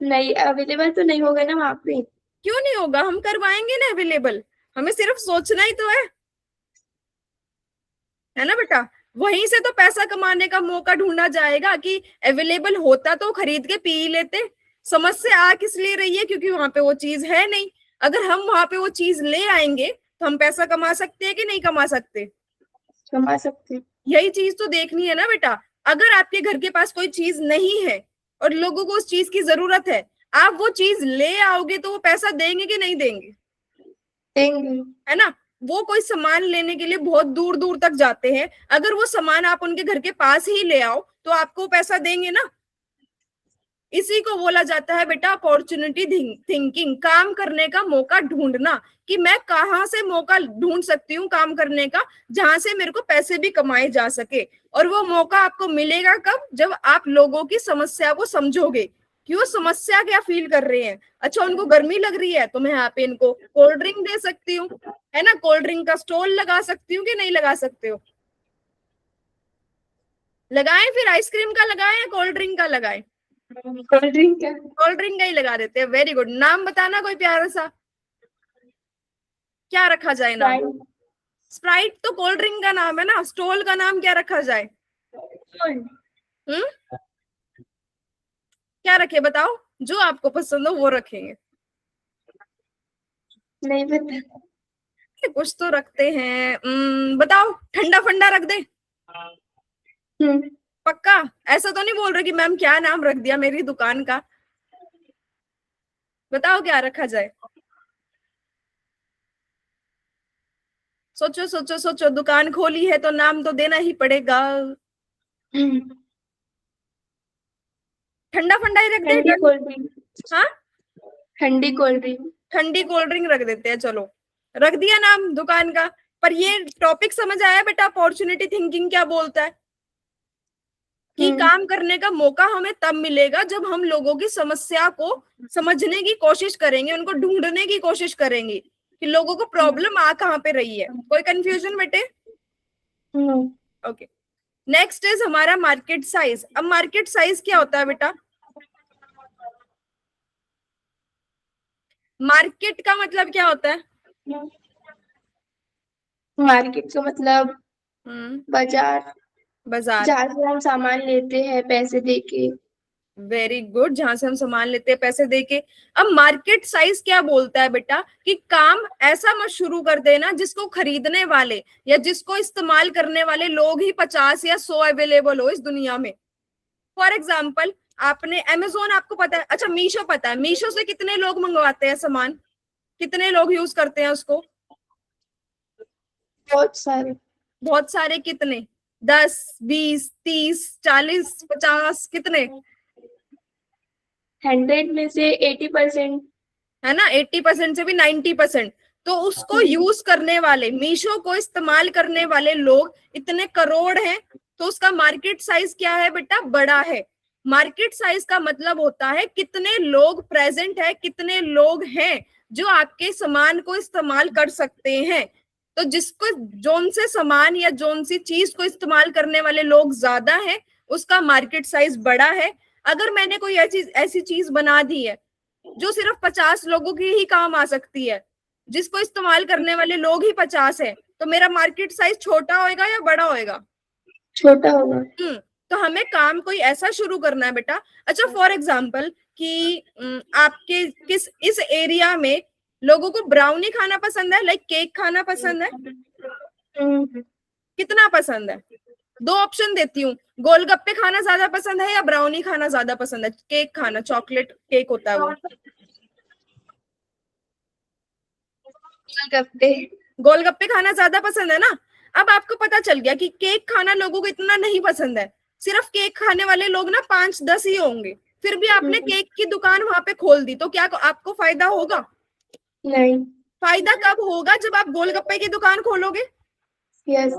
नहीं, अवेलेबल तो नहीं होगा ना वहाँ पे। क्यों नहीं होगा, हम करवाएंगे ना अवेलेबल। हमें सिर्फ सोचना ही तो है ना बेटा। वहीं से तो पैसा कमाने का मौका ढूंढा जाएगा कि अवेलेबल होता तो खरीद के पी ही लेते। समस्या आ किस लिए रही है? क्योंकि वहां पे वो चीज है नहीं। अगर हम वहां पे वो चीज ले आएंगे तो हम पैसा कमा सकते हैं कि नहीं कमा सकते? कमा सकते। यही चीज तो देखनी है ना बेटा। अगर आपके घर के पास कोई चीज नहीं है और लोगों को उस चीज की जरूरत है, आप वो चीज ले आओगे तो वो पैसा देंगे कि नहीं देंगे? देंगे। है ना। वो कोई सामान लेने के लिए बहुत दूर दूर तक जाते हैं, अगर वो सामान आप उनके घर के पास ही ले आओ तो आपको पैसा देंगे ना। इसी को बोला जाता है बेटा अपॉर्चुनिटी थिंकिंग, काम करने का मौका ढूंढना, कि मैं कहाँ से मौका ढूंढ सकती हूँ काम करने का जहां से मेरे को पैसे भी कमाए जा सके। और वो मौका आपको मिलेगा कब? जब आप लोगों की समस्या को समझोगे कि वो समस्या क्या फील कर रहे हैं। अच्छा, उनको गर्मी लग रही है तो मैं यहाँ पे इनको कोल्ड ड्रिंक दे सकती हूँ, है ना। कोल्ड ड्रिंक का स्टॉल लगा सकती हूँ कि नहीं लगा सकते हो? लगाएं फिर आइसक्रीम का लगाएं या कोल्ड ड्रिंक का लगाएं? कोल्ड ड्रिंक क्या? कोल्ड ड्रिंक का ही लगा देते हैं। Very good. नाम बताना कोई प्यारा सा, क्या रखा जाए नाम? Sprite। स्प्राइट तो कोल्ड ड्रिंक का नाम है ना, स्टॉल का नाम क्या रखा जाए? हम्म, क्या रखे बताओ, जो आपको पसंद हो वो रखेंगे। नहीं पता। कुछ तो रखते हैं। बताओ, ठंडा फंडा रख दे? हम्म। पक्का? ऐसा तो नहीं बोल रहे कि मैम क्या नाम रख दिया मेरी दुकान का। बताओ क्या रखा जाए। सोचो सोचो सोचो, दुकान खोली है तो नाम तो देना ही पड़ेगा। ठंडा फंडा ही रख दे? ठंडी कोल्ड ड्रिंक। हाँ, ठंडी कोल्ड ड्रिंक। ठंडी कोल्ड ड्रिंक रख देते हैं, चलो रख दिया नाम दुकान का। पर ये टॉपिक समझ आया बेटा, अपॉर्चुनिटी थिंकिंग क्या बोलता है? कि काम करने का मौका हमें तब मिलेगा जब हम लोगों की समस्या को समझने की कोशिश करेंगे, उनको ढूंढने की कोशिश करेंगे कि लोगों को प्रॉब्लम आ कहाँ पे रही है। कोई कंफ्यूजन बेटे? ओके। नेक्स्ट इज हमारा मार्केट साइज। अब मार्केट साइज क्या होता है बेटा? मार्केट का मतलब क्या होता है? मार्केट का मतलब बाजार, बाजार। जहाँ से हम सामान लेते हैं पैसे देके। वेरी गुड, जहां से हम सामान लेते हैं पैसे दे के। अब मार्केट साइज क्या बोलता है बेटा कि काम ऐसा मत शुरू कर देना जिसको खरीदने वाले या जिसको इस्तेमाल करने वाले लोग ही 50 या 100 अवेलेबल हो इस दुनिया में। फॉर एग्जाम्पल, आपने अमेजोन, आपको पता है, अच्छा मीशो पता है, मीशो से कितने लोग मंगवाते हैं सामान, कितने लोग यूज करते हैं उसको? बहुत सारे। बहुत सारे, कितने? 10, 20, 30, 40, 50, कितने? 100 में से 80%। है ना, 80% से भी 90%। तो उसको यूज करने वाले, मीशो को इस्तेमाल करने वाले लोग इतने करोड़ हैं, तो उसका मार्केट साइज क्या है बेटा? बड़ा है। मार्केट साइज का मतलब होता है कितने लोग प्रेजेंट है, कितने लोग हैं जो आपके सामान को इस्तेमाल कर सकते हैं। तो जिसको जोन से सामान या जोन सी चीज को इस्तेमाल करने वाले लोग ज्यादा हैं, उसका मार्केट साइज बड़ा है। अगर मैंने कोई ऐसी चीज बना दी है जो सिर्फ 50 लोगों की ही काम आ सकती है, जिसको इस्तेमाल करने वाले लोग ही 50 है, तो मेरा मार्केट साइज छोटा होएगा या बड़ा होएगा? छोटा होगा। तो हमें काम कोई ऐसा शुरू करना है बेटा। अच्छा, फॉर एग्जाम्पल कि आपके किस इस एरिया में लोगों को ब्राउनी खाना पसंद है, लाइक केक खाना पसंद है, कितना पसंद है? 2 ऑप्शन देती हूँ, गोलगप्पे खाना ज्यादा पसंद है या ब्राउनी खाना ज्यादा पसंद है? केक खाना, चॉकलेट केक होता है वो। गोलगप्पे। गोलगप्पे खाना ज्यादा पसंद है ना। अब आपको पता चल गया कि केक खाना लोगों को इतना नहीं पसंद है, सिर्फ केक खाने वाले लोग ना 5-10 ही होंगे, फिर भी आपने केक की दुकान वहां पे खोल दी, तो क्या आपको फायदा होगा? नहीं। फायदा कब होगा? जब आप गोलगप्पे की दुकान खोलोगे। यस।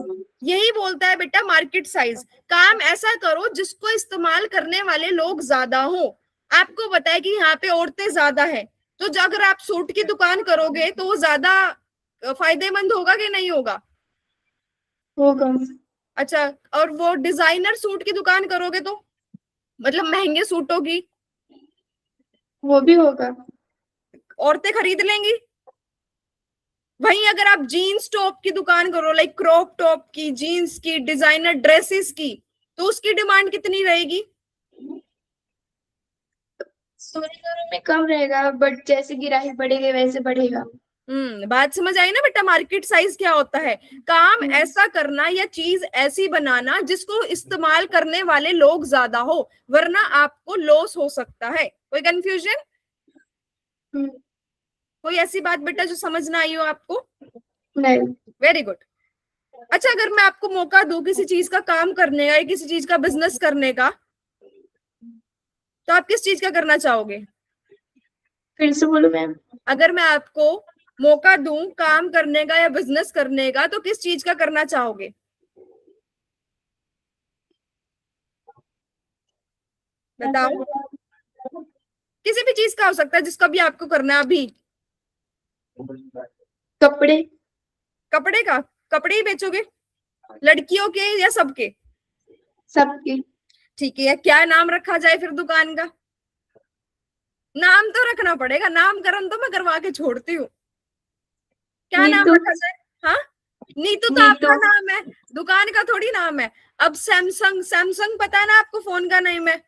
यही बोलता है बेटा मार्केट साइज। काम ऐसा करो जिसको इस्तेमाल करने वाले लोग ज्यादा हो। आपको पता है कि यहाँ पे औरतें ज्यादा है, तो अगर आप सूट की दुकान करोगे तो वो ज्यादा फायदेमंद होगा कि नहीं होगा? होगा। अच्छा, और वो डिजाइनर सूट की दुकान करोगे तो, मतलब महंगे सूटों की, वो भी होगा। औरतें खरीद लेंगी। वहीं अगर आप जीन्स टॉप की दुकान करो, लाइक क्रॉप टॉप की, जीन्स की, डिजाइनर ड्रेसेस की, तो उसकी डिमांड कितनी रहेगी? सोने में कम रहेगा, बट जैसे गिराही बढ़ेगी वैसे बढ़ेगा। बात समझ आई ना बेटा? मार्केट साइज क्या होता है? काम ऐसा करना या चीज ऐसी बनाना जिसको इस्तेमाल करने वाले लोग ज्यादा हो, वरना आपको लॉस हो सकता है। कोई कंफ्यूजन? कोई ऐसी बात बेटा जो समझ ना आई हो आपको? नहीं। Very good. अच्छा, अगर मैं आपको मौका दूं किसी चीज का काम करने का या किसी चीज का बिजनेस करने का, तो आप किस चीज का करना चाहोगे? फिर से बोलो मैम। अगर मैं आपको मौका दूं काम करने का या बिजनेस करने का, तो किस चीज का करना चाहोगे? बताओ। किसी भी चीज का हो सकता है जिसका भी आपको करना है अभी। कपड़े। कपड़े का? कपड़े ही बेचोगे? लड़कियों के या सबके? सबके। ठीक है, क्या नाम रखा जाए फिर दुकान का? नाम तो रखना पड़ेगा, नामकरण तो मैं करवा के छोड़ती हूँ। क्या नाम नीतू। रखा जाए? हाँ, नीतू तो नीतू। आपका नाम है, दुकान का थोड़ी नाम है। अब सैमसंग, सैमसंग पता है ना आपको फोन का नेम है?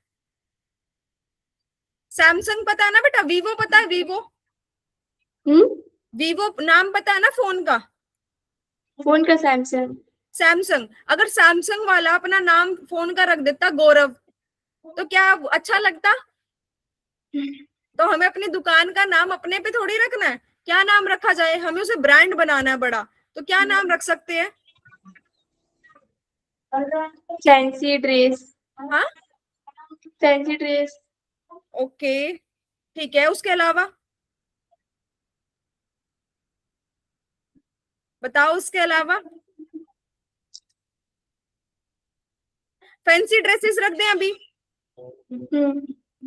सैमसंग पता है ना बेटा? वीवो पता है? वीवो, वीवो नाम पता है ना फोन का? फोन का सैमसंग। सैमसंग। अगर सैमसंग वाला अपना नाम फोन का रख देता गौरव, तो क्या अच्छा लगता? तो हमें अपनी दुकान का नाम अपने पे थोड़ी रखना है। क्या नाम रखा जाए? हमें उसे ब्रांड बनाना है बड़ा, तो क्या नाम रख सकते हैं? Fancy dress. हाँ, फैंसी ड्रेस। ओके, ठीक है। उसके अलावा बताओ, उसके अलावा फैंसी ड्रेसेस रख दें अभी?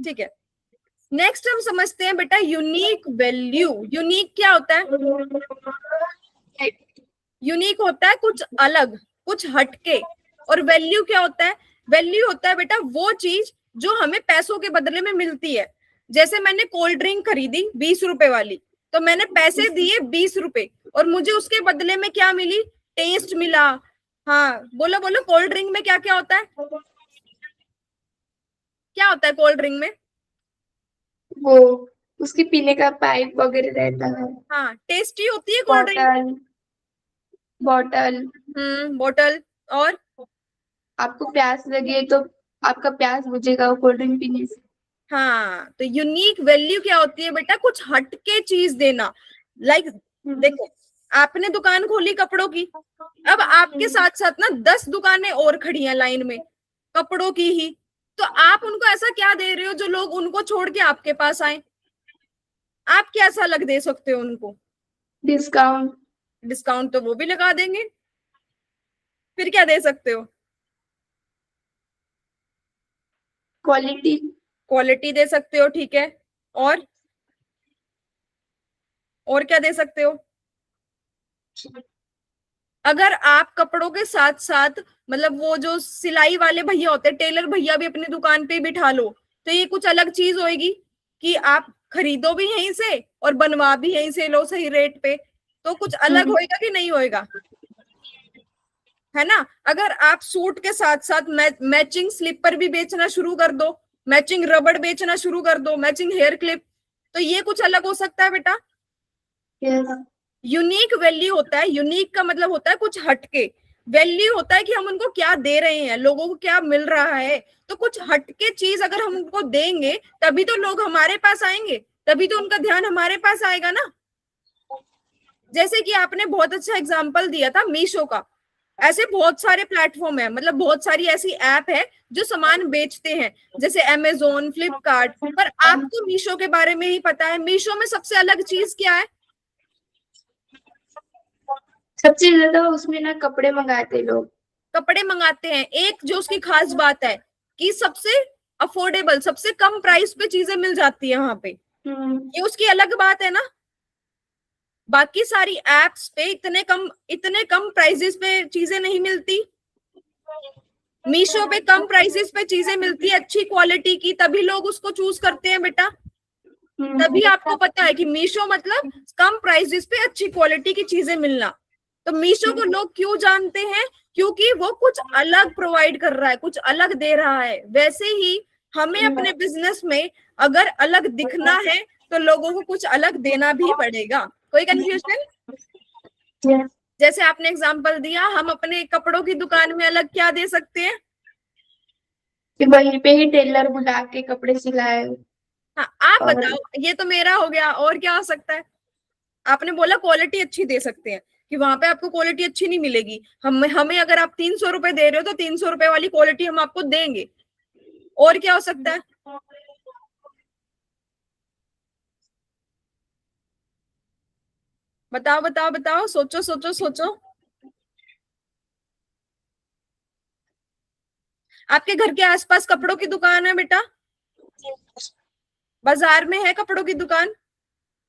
ठीक है। नेक्स्ट हम समझते हैं बेटा यूनिक वैल्यू। यूनिक क्या होता है? यूनिक होता है कुछ अलग, कुछ हटके। और वैल्यू क्या होता है? वैल्यू होता है बेटा वो चीज जो हमें पैसों के बदले में मिलती है। जैसे मैंने कोल्ड ड्रिंक खरीदी 20 रुपए वाली, तो मैंने पैसे दिए 20 रुपए, और मुझे उसके बदले में क्या मिली? टेस्ट मिला। हाँ, बोलो बोलो, कोल्ड ड्रिंक में क्या क्या होता है? क्या होता है कोल्ड ड्रिंक में? वो उसकी पीने का पाइप वगैरह रहता है, हाँ, टेस्टी होती है कोल्ड ड्रिंक। Bottle, bottle. बोतल। और आपको प्यास लगे तो आपका प्यास बुझेगा वो कोल्ड ड्रिंक पीने से। हाँ, तो यूनिक वैल्यू क्या होती है बेटा? कुछ हटके चीज देना। लाइक देखो, आपने दुकान खोली कपड़ों की, अब आपके साथ साथ ना 10 दुकानें और खड़ी हैं लाइन में कपड़ों की ही, तो आप उनको ऐसा क्या दे रहे हो जो लोग उनको छोड़ के आपके पास आए? आप क्या ऐसा अलग दे सकते हो उनको? डिस्काउंट। डिस्काउंट तो वो भी लगा देंगे। फिर क्या दे सकते हो? क्वालिटी। क्वालिटी दे सकते हो, ठीक है। और क्या दे सकते हो? अगर आप कपड़ों के साथ साथ मतलब वो जो सिलाई वाले भैया होते हैं, टेलर भैया भी अपनी दुकान पे बिठा लो, तो ये कुछ अलग चीज होगी कि आप खरीदो भी यहीं से और बनवा भी यहीं से लो सही रेट पे, तो कुछ अलग होएगा कि नहीं होएगा? है ना? अगर आप सूट के साथ साथ मैचिंग स्लीपर भी बेचना शुरू कर दो, मैचिंग रबड़ बेचना शुरू कर दो, मैचिंग हेयर क्लिप, तो ये कुछ अलग हो सकता है बेटा। यस। यूनिक वैल्यू होता है, यूनिक का मतलब होता है कुछ हटके। वैल्यू होता है कि हम उनको क्या दे रहे हैं, लोगों को क्या मिल रहा है। तो कुछ हटके चीज अगर हम उनको देंगे तभी तो लोग हमारे पास आएंगे, तभी तो उनका ध्यान हमारे पास आएगा ना। जैसे कि आपने बहुत अच्छा एग्जाम्पल दिया था मीशो का, ऐसे बहुत सारे प्लेटफॉर्म है, मतलब बहुत सारी ऐसी ऐप है जो सामान बेचते हैं, जैसे अमेजोन, फ्लिपकार्ट। पर आपको मीशो के बारे में ही पता है, मीशो में सबसे अलग चीज क्या है? सबसे ज्यादा उसमें ना कपड़े मंगाते लोग। कपड़े मंगाते हैं। एक जो उसकी खास बात है कि सबसे अफोर्डेबल, सबसे कम प्राइस पे चीजें मिल जाती है वहां पे, ये उसकी अलग बात है ना। बाकी सारी एप्स पे इतने कम प्राइसेस पे चीजें नहीं मिलती। मीशो पे कम प्राइसेस पे चीजें मिलती है, अच्छी क्वालिटी की, तभी लोग उसको चूज करते हैं बेटा। तभी आपको पता है कि मीशो मतलब कम प्राइसेस पे अच्छी क्वालिटी की चीजें मिलना। तो मीशो को लोग क्यों जानते हैं? क्योंकि वो कुछ अलग प्रोवाइड कर रहा है, कुछ अलग दे रहा है। वैसे ही हमें अपने बिजनेस में अगर अलग दिखना है तो लोगों को कुछ अलग देना भी पड़ेगा। कोई कंफ्यूजन? जैसे आपने एग्जांपल दिया, हम अपने कपड़ों की दुकान में अलग क्या दे सकते हैं? कि वहीं पे ही टेलर बुला के कपड़े सिलाए। हाँ, आप और बताओ, ये तो मेरा हो गया, और क्या हो सकता है? आपने बोला क्वालिटी अच्छी दे सकते हैं, कि वहां पे आपको क्वालिटी अच्छी नहीं मिलेगी, हमें अगर आप 300 रुपए दे रहे हो तो 300 रुपए वाली क्वालिटी हम आपको देंगे। और क्या हो सकता है? बताओ बताओ बताओ, सोचो सोचो सोचो। आपके घर के आसपास कपड़ों की दुकान है बेटा? बाजार में है कपड़ों की दुकान?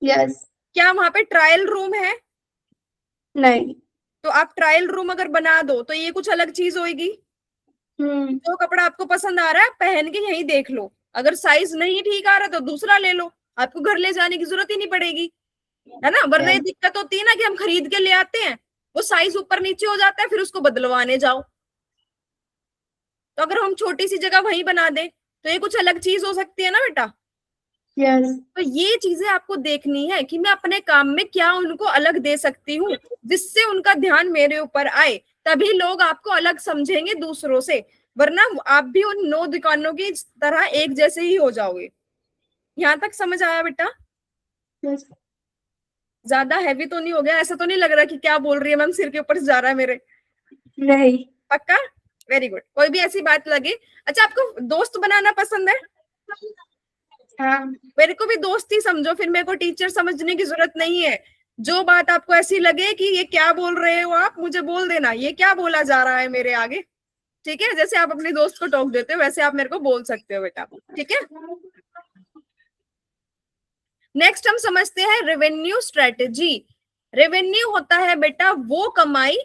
यस। क्या वहां पे ट्रायल रूम है? नहीं। तो आप ट्रायल रूम अगर बना दो तो ये कुछ अलग चीज होगी। जो कपड़ा आपको पसंद आ रहा है पहन के यहीं देख लो, अगर साइज नहीं ठीक आ रहा तो दूसरा ले लो, आपको घर ले जाने की जरूरत ही नहीं पड़ेगी। है ना? वरना ये दिक्कत होती है ना कि हम खरीद के ले आते हैं, वो साइज ऊपर नीचे हो जाता है, फिर उसको बदलवाने जाओ। तो अगर हम छोटी सी जगह वहीं बना दें तो ये कुछ अलग चीज हो सकती है ना बेटा। यस। तो ये चीजें आपको देखनी है कि मैं अपने काम में क्या उनको अलग दे सकती हूँ जिससे उनका ध्यान मेरे ऊपर आए, तभी लोग आपको अलग समझेंगे दूसरों से। वरना आप भी उन 9 दुकानों की तरह एक जैसे ही हो जाओगे। यहाँ तक समझ आया बेटा? यस। ज्यादा हैवी तो नहीं हो गया? ऐसा तो नहीं लग रहा कि क्या बोल रही है मैम, सिर के ऊपर से जा रहा है मेरे? नहीं। पक्का? Very good. कोई भी ऐसी बात लगे? अच्छा, आपको दोस्त बनाना पसंद है? हाँ। मेरे को भी दोस्त ही समझो, फिर मेरे को टीचर समझने की जरूरत नहीं है। जो बात आपको ऐसी लगे कि ये क्या बोल रहे हो आप, मुझे बोल देना ये क्या बोला जा रहा है मेरे आगे। ठीक है? जैसे आप अपने दोस्त को टोक देते हो वैसे आप मेरे को बोल सकते हो बेटा। ठीक है? नेक्स्ट हम समझते हैं रेवेन्यू स्ट्रेटेजी। रेवेन्यू होता है बेटा वो कमाई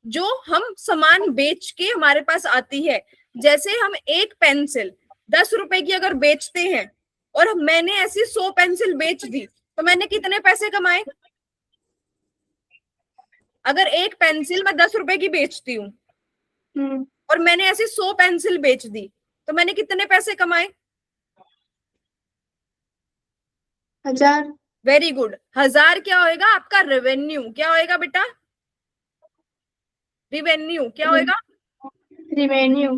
जो हम सामान बेच के हमारे पास आती है। जैसे हम एक पेंसिल 10 रुपए की अगर बेचते हैं और मैंने ऐसी 100 पेंसिल बेच दी तो मैंने कितने पैसे कमाए? अगर एक पेंसिल मैं 10 रुपए की बेचती हूँ और मैंने ऐसी 100 पेंसिल बेच दी तो मैंने कितने पैसे कमाए? 1000। Very good. 1000 क्या होएगा आपका रेवेन्यू? क्या होएगा बेटा? रिवेन्यू क्या होएगा? रिवेन्यू।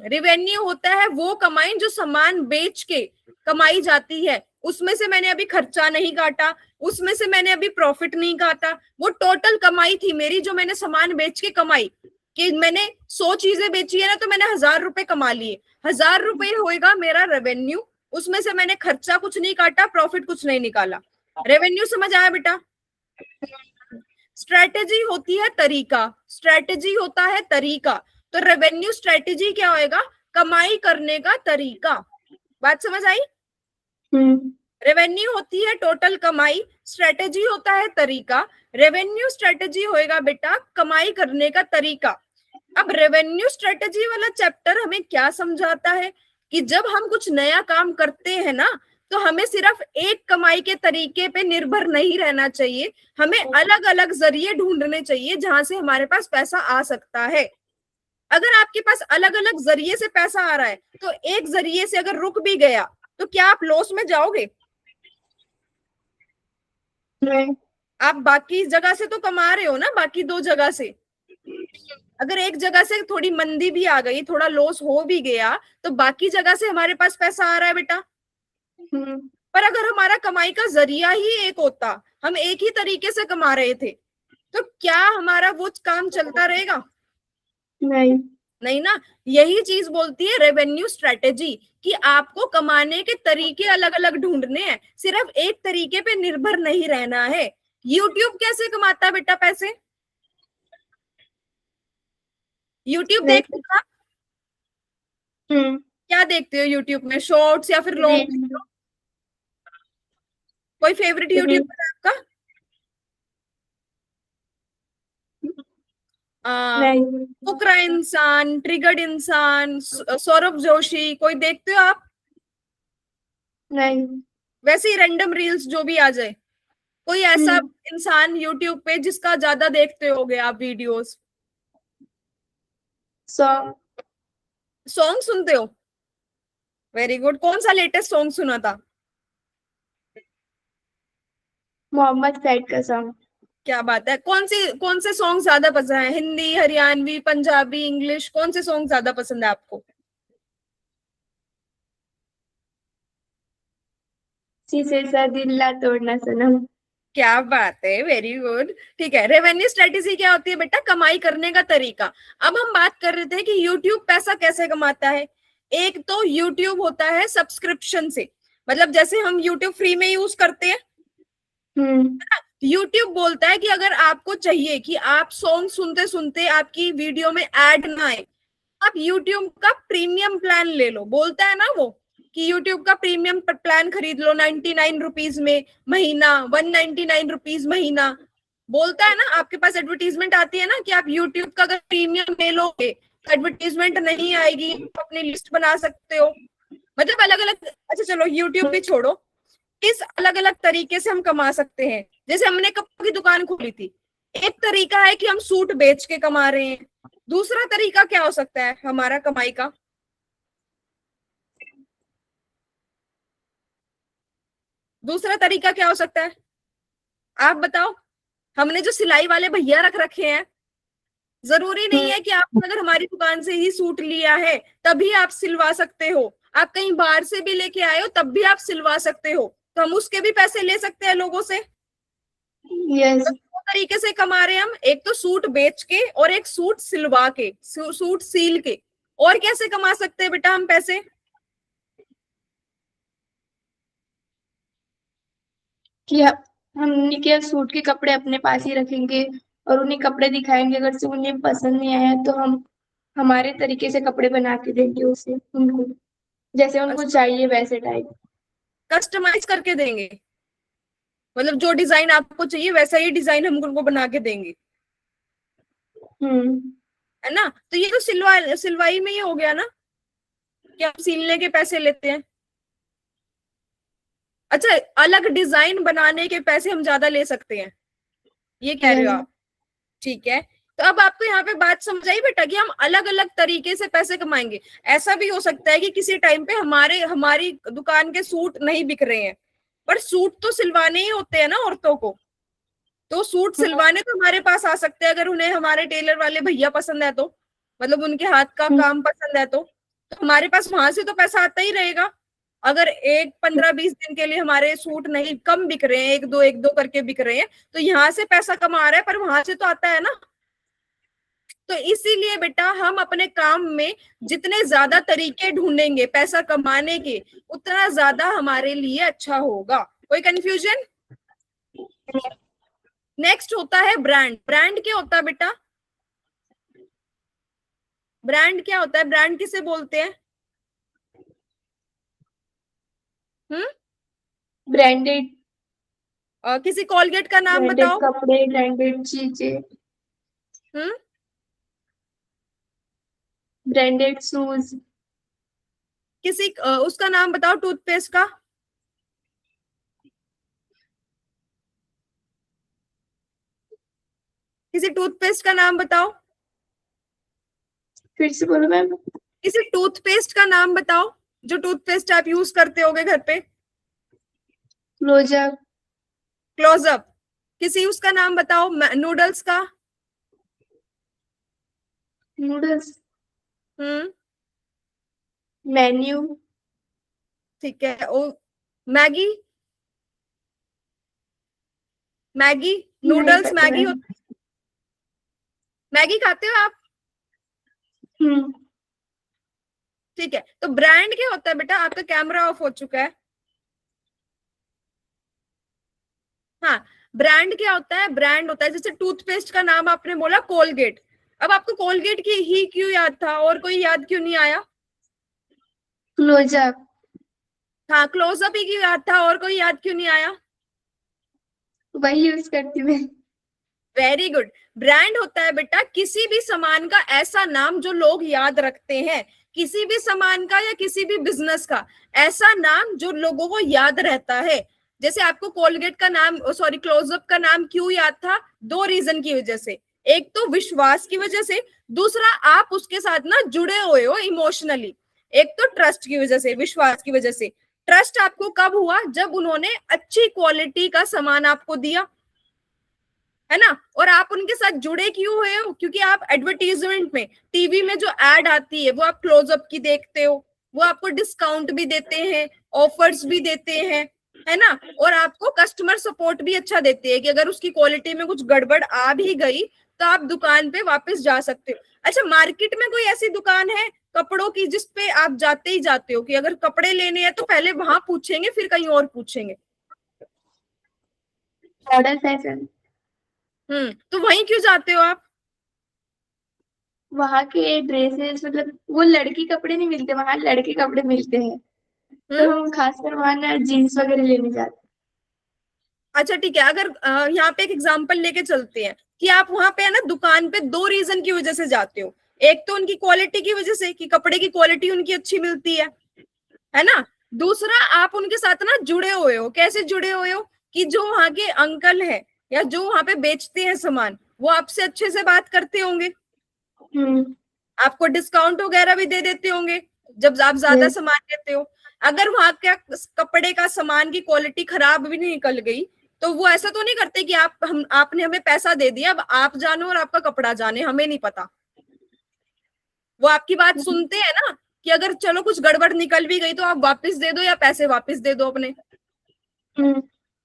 रिवेन्यू होता है वो कमाई जो सामान बेच के कमाई जाती है, उसमें से मैंने अभी खर्चा नहीं काटा, उसमें से मैंने अभी प्रॉफिट नहीं काटा, वो टोटल कमाई थी मेरी जो मैंने सामान बेच के कमाई। कि मैंने 100 चीजें बेची है ना, तो मैंने 1000 रुपए कमा लिए, 1000 रुपए होएगा मेरा रेवेन्यू। उसमें से मैंने खर्चा कुछ नहीं काटा, प्रॉफिट कुछ नहीं निकाला। रेवेन्यू समझ आया बेटा? स्ट्रेटेजी होती है तरीका, स्ट्रेटेजी होता है तरीका। तो रेवेन्यू स्ट्रेटेजी क्या होएगा? कमाई करने का तरीका। बात समझ आई? रेवेन्यू होती है टोटल कमाई, स्ट्रेटेजी होता है तरीका। रेवेन्यू स्ट्रेटेजी होएगा बेटा कमाई करने का तरीका। अब रेवेन्यू स्ट्रेटेजी वाला चैप्टर हमें क्या समझाता है कि जब हम कुछ नया काम करते हैं ना, तो हमें सिर्फ एक कमाई के तरीके पे निर्भर नहीं रहना चाहिए, हमें अलग अलग जरिए ढूंढने चाहिए जहां से हमारे पास पैसा आ सकता है। अगर आपके पास अलग अलग जरिए से पैसा आ रहा है, तो एक जरिए से अगर रुक भी गया तो क्या आप लॉस में जाओगे? नहीं। आप बाकी जगह से तो कमा रहे हो ना, बाकी 2 जगह से। अगर एक जगह से थोड़ी मंदी भी आ गई, थोड़ा लॉस हो भी गया, तो बाकी जगह से हमारे पास पैसा आ रहा है बेटा। पर अगर हमारा कमाई का जरिया ही एक होता, हम एक ही तरीके से कमा रहे थे, तो क्या हमारा वो काम चलता रहेगा? नहीं। नहीं ना। यही चीज बोलती है रेवेन्यू स्ट्रेटेजी, कि आपको कमाने के तरीके अलग अलग ढूंढने हैं, सिर्फ एक तरीके पे निर्भर नहीं रहना है। यूट्यूब कैसे कमाता है बेटा पैसे? यूट्यूब देखते हो आप? क्या देखते हो यूट्यूब में, शॉर्ट्स या फिर लॉन्ग? कोई फेवरेट यूट्यूबर है आपका? नहीं। फुकरा इंसान, ट्रिगर्ड इंसान, सौरभ जोशी, कोई देखते हो आप? नहीं। वैसे ही रैंडम रील्स जो भी आ जाए, कोई ऐसा इंसान यूट्यूब पे जिसका ज्यादा देखते होगे आप वीडियोस? सॉन्ग सुनते हो? Very good. कौन सा लेटेस्ट सॉन्ग सुना था? मोहम्मद फैद का सॉन्ग। क्या बात है। कौन से सॉन्ग ज्यादा पसंद है? हिंदी, हरियाणवी, पंजाबी, इंग्लिश, कौन से सॉन्ग ज्यादा पसंद है आपको? शीशे सा दिल ला तोड़ना सनम। क्या बात है, वेरी गुड। ठीक है, रेवेन्यू स्ट्रेटेजी क्या होती है बेटा? कमाई करने का तरीका। अब हम बात कर रहे थे कि यूट्यूब पैसा कैसे कमाता है। एक तो यूट्यूब होता है सब्सक्रिप्शन से, मतलब जैसे हम यूट्यूब फ्री में यूज करते हैं, यूट्यूब बोलता है कि अगर आपको चाहिए कि आप सॉन्ग सुनते सुनते आपकी वीडियो में ऐड ना आए, आप यूट्यूब का प्रीमियम प्लान ले लो। बोलता है ना वो कि यूट्यूब का प्रीमियम प्लान खरीद लो 99 रुपीज में महीना, 199 रुपीज महीना। बोलता है ना, आपके पास एडवर्टीजमेंट आती है ना कि आप यूट्यूब का अगर प्रीमियम ले लोगे तो एडवर्टीजमेंट नहीं आएगी, आप अपनी लिस्ट बना सकते हो। मतलब अलग अलग। अच्छा चलो यूट्यूब भी छोड़ो, इस अलग अलग तरीके से हम कमा सकते हैं। जैसे हमने कपड़ों की दुकान खोली थी, एक तरीका है कि हम सूट बेच के कमा रहे हैं। दूसरा तरीका क्या हो सकता है हमारा कमाई का? दूसरा तरीका क्या हो सकता है? आप बताओ। हमने जो सिलाई वाले भैया रख रखे हैं, जरूरी नहीं है कि आपने अगर हमारी दुकान से ही सूट लिया है तभी आप सिलवा सकते हो। आप कहीं बाहर से भी लेके आए हो तब भी आप सिलवा सकते हो, तो हम उसके भी पैसे ले सकते हैं लोगों से। यस। तो दो तरीके से कमा रहे हैं हम, एक तो सूट बेच के और एक सूट सिलवा के, सूट सील के। और कैसे कमा सकते हैं बेटा हम पैसे? कि हम उन्हीं के सूट के कपड़े अपने पास ही रखेंगे और उन्हीं कपड़े दिखाएंगे, अगर से उन्हें पसंद नहीं आया तो हम हमारे तरीके से कपड़े बना के देंगे उसे उनको, जैसे उनको चाहिए वैसे टाइप। कस्टमाइज करके देंगे, मतलब जो डिजाइन आपको चाहिए वैसा ही डिजाइन हम उनको बना के देंगे, है ना? तो ये तो सिलवाई में ही हो गया ना कि आप सिलने के पैसे लेते हैं। अच्छा, अलग डिजाइन बनाने के पैसे हम ज्यादा ले सकते हैं, ये कह रहे हो आप? ठीक है। तो अब आपको यहाँ पे बात समझ आई बेटा कि हम अलग अलग तरीके से पैसे कमाएंगे। ऐसा भी हो सकता है कि किसी टाइम पे हमारी दुकान के सूट नहीं बिक रहे हैं, पर सूट तो सिलवाने ही होते हैं ना औरतों को, तो सूट सिलवाने तो हमारे पास आ सकते हैं अगर उन्हें हमारे टेलर वाले भैया पसंद है तो, मतलब उनके हाथ का काम पसंद है तो हमारे पास वहां से तो पैसा आता ही रहेगा। अगर एक 15-20 दिन के लिए हमारे सूट नहीं कम बिक रहे हैं, एक दो करके बिक रहे हैं, तो यहाँ से पैसा कमा रहा है, पर वहां से तो आता है ना। तो इसीलिए बेटा हम अपने काम में जितने ज्यादा तरीके ढूंढेंगे पैसा कमाने के, उतना ज्यादा हमारे लिए अच्छा होगा। कोई कंफ्यूजन? नेक्स्ट होता है ब्रांड। ब्रांड क्या होता है बेटा? ब्रांड क्या होता है? ब्रांड किसे बोलते हैं? ब्रांडेड, किसी कोलगेट का नाम ब्रांडेड बताओ। कपड़े, ब्रांडेड चीजें, हम्म ब्रांडेड शूज, किसी उसका नाम बताओ टूथपेस्ट का। किसी टूथपेस्ट का नाम बताओ। फिर से बोलो मैम। किसी टूथपेस्ट का नाम बताओ, जो टूथपेस्ट आप यूज करते होगे घर पे। Closeup, Closeup. किसी उसका नाम बताओ, नूडल्स का। नूडल्स, हम्म मेन्यू, ठीक है। ओ, मैगी। मैगी, नहीं नूडल्स पता मैगी मैम। मैगी खाते हो आप? हम्म। ठीक है, तो ब्रांड क्या होता है बेटा? आपका कैमरा ऑफ हो चुका है। हाँ, ब्रांड क्या होता है? ब्रांड होता है, जैसे टूथपेस्ट का नाम आपने बोला कोलगेट, अब आपको कोलगेट की ही क्यों याद था, और कोई याद क्यों नहीं आया? क्लोजअप, हाँ, क्लोजअप ही क्यों याद था, और कोई याद क्यों नहीं आया? वही यूज करती मैं। Very good. ब्रांड होता है बेटा किसी भी सामान का ऐसा नाम जो लोग याद रखते हैं, किसी भी सामान का या किसी भी बिजनेस का ऐसा नाम जो लोगों को याद रहता है। जैसे आपको कोलगेट का नाम, सॉरी, क्लोजअप का नाम क्यों याद था? दो रीजन की वजह से। एक तो विश्वास की वजह से, दूसरा आप उसके साथ ना जुड़े हुए हो इमोशनली। एक तो ट्रस्ट की वजह से, विश्वास की वजह से। ट्रस्ट आपको कब हुआ? जब उन्होंने अच्छी क्वालिटी का सामान आपको दिया, है ना। और आप उनके साथ जुड़े क्यों हुए हो? क्योंकि आप एडवर्टीजमेंट में, टीवी में जो एड आती है वो आप क्लोजअप की देखते हो, वो आपको डिस्काउंट भी देते हैं, ऑफर्स भी देते हैं, है ना। और आपको कस्टमर सपोर्ट भी अच्छा देते हैं कि अगर उसकी क्वालिटी में कुछ गड़बड़ आ भी गई तो आप दुकान पे वापस जा सकते हो। अच्छा, मार्केट में कोई ऐसी दुकान है कपड़ों की जिसपे आप जाते ही जाते हो कि अगर कपड़े लेने हैं तो पहले वहां पूछेंगे फिर कहीं और पूछेंगे? मॉडल फैशन, तो वहीं क्यों जाते हो आप? वहां के ड्रेसेस, मतलब वो लड़की कपड़े नहीं मिलते, वहां लड़के कपड़े मिलते हैं, तो हम्म हम खासकर वहां ना जीन्स वगैरह लेने जाते अच्छा ठीक है, अगर यहाँ पे एक एग्जांपल लेके चलते हैं कि आप वहां पे है ना दुकान पे दो रीजन की वजह से जाते हो। एक तो उनकी क्वालिटी की वजह से कि कपड़े की क्वालिटी उनकी अच्छी मिलती है ना। दूसरा, आप उनके साथ ना जुड़े हुए हो। कैसे जुड़े हुए हो? कि जो वहां के अंकल है या जो वहां पे बेचते हैं सामान, वो आपसे अच्छे से बात करते होंगे, हैं। आपको डिस्काउंट वगैरह भी दे देते होंगे जब आप ज्यादा यस। सामान लेते हो। अगर वहां का कपड़े का सामान की क्वालिटी खराब भी नहीं निकल गई, तो वो ऐसा तो नहीं करते कि आपने हमें पैसा दे दिया, अब आप जानो और आपका कपड़ा जाने, हमें नहीं पता। वो आपकी बात सुनते हैं ना, कि अगर चलो कुछ गड़बड़ निकल भी गई तो आप वापस दे दो या पैसे वापस दे दो अपने।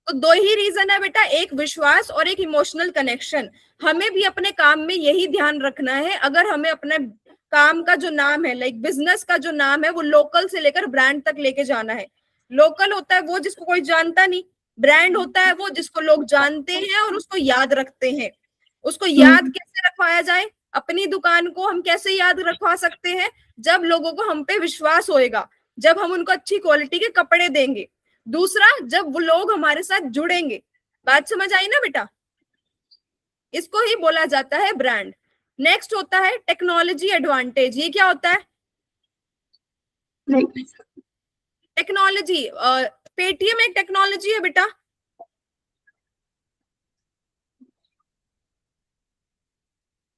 तो दो ही रीजन है बेटा, एक विश्वास और एक इमोशनल कनेक्शन। हमें भी अपने काम में यही ध्यान रखना है। अगर हमें अपने काम का जो नाम है, लाइक बिजनेस का जो नाम है, वो लोकल से लेकर ब्रांड तक लेके जाना है। लोकल होता है वो जिसको कोई जानता नहीं, ब्रांड होता है वो जिसको लोग जानते हैं और उसको याद रखते हैं। उसको याद कैसे रखवाया जाए? अपनी दुकान को हम कैसे याद रखवा सकते हैं? जब लोगों को हम पे विश्वास होएगा, जब हम उनको अच्छी क्वालिटी के कपड़े देंगे। दूसरा, जब वो लोग हमारे साथ जुड़ेंगे। बात समझ आई ना बेटा? इसको ही बोला जाता है ब्रांड। नेक्स्ट होता है टेक्नोलॉजी एडवांटेज। ये क्या होता है? नहीं। टेक्नोलॉजी, पेटीएम एक टेक्नोलॉजी है बेटा।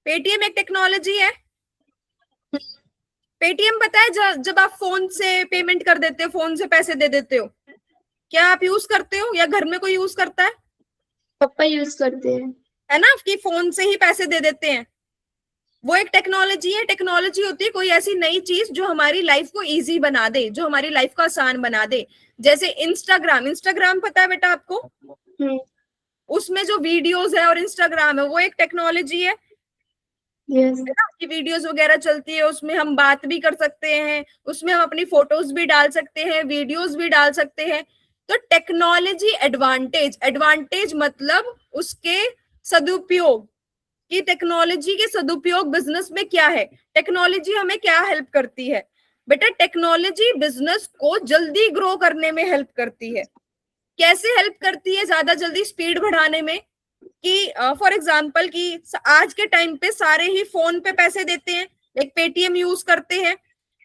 पेटीएम एक टेक्नोलॉजी है। पेटीएम पता है जब आप फोन से पेमेंट कर देते हो, फोन से पैसे दे देते हो, क्या आप यूज करते हो या घर में कोई यूज करता है? पापा यूज करते हैं। है ना, कि फोन से ही पैसे दे देते हैं। वो एक टेक्नोलॉजी है। टेक्नोलॉजी होती है कोई ऐसी नई चीज जो हमारी लाइफ को इजी बना दे, जो हमारी लाइफ को आसान बना दे। जैसे इंस्टाग्राम, इंस्टाग्राम पता है बेटा आपको? हम्म। उसमें जो वीडियोस है और इंस्टाग्राम है वो एक टेक्नोलॉजी है यस। ना, कि वीडियोस वगैरह चलती है, उसमें हम बात भी कर सकते हैं, उसमें हम अपनी फोटोज भी डाल सकते हैं, वीडियोस भी डाल सकते हैं। तो टेक्नोलॉजी एडवांटेज, एडवांटेज मतलब उसके सदुपयोग, कि टेक्नोलॉजी के सदुपयोग बिजनेस में क्या है, टेक्नोलॉजी हमें क्या हेल्प करती है। बेटा टेक्नोलॉजी बिजनेस को जल्दी ग्रो करने में हेल्प करती है। कैसे हेल्प करती है? ज्यादा जल्दी स्पीड बढ़ाने में, कि फॉर एग्जांपल कि आज के टाइम पे सारे ही फोन पे पैसे देते हैं, एक पेटीएम यूज करते हैं।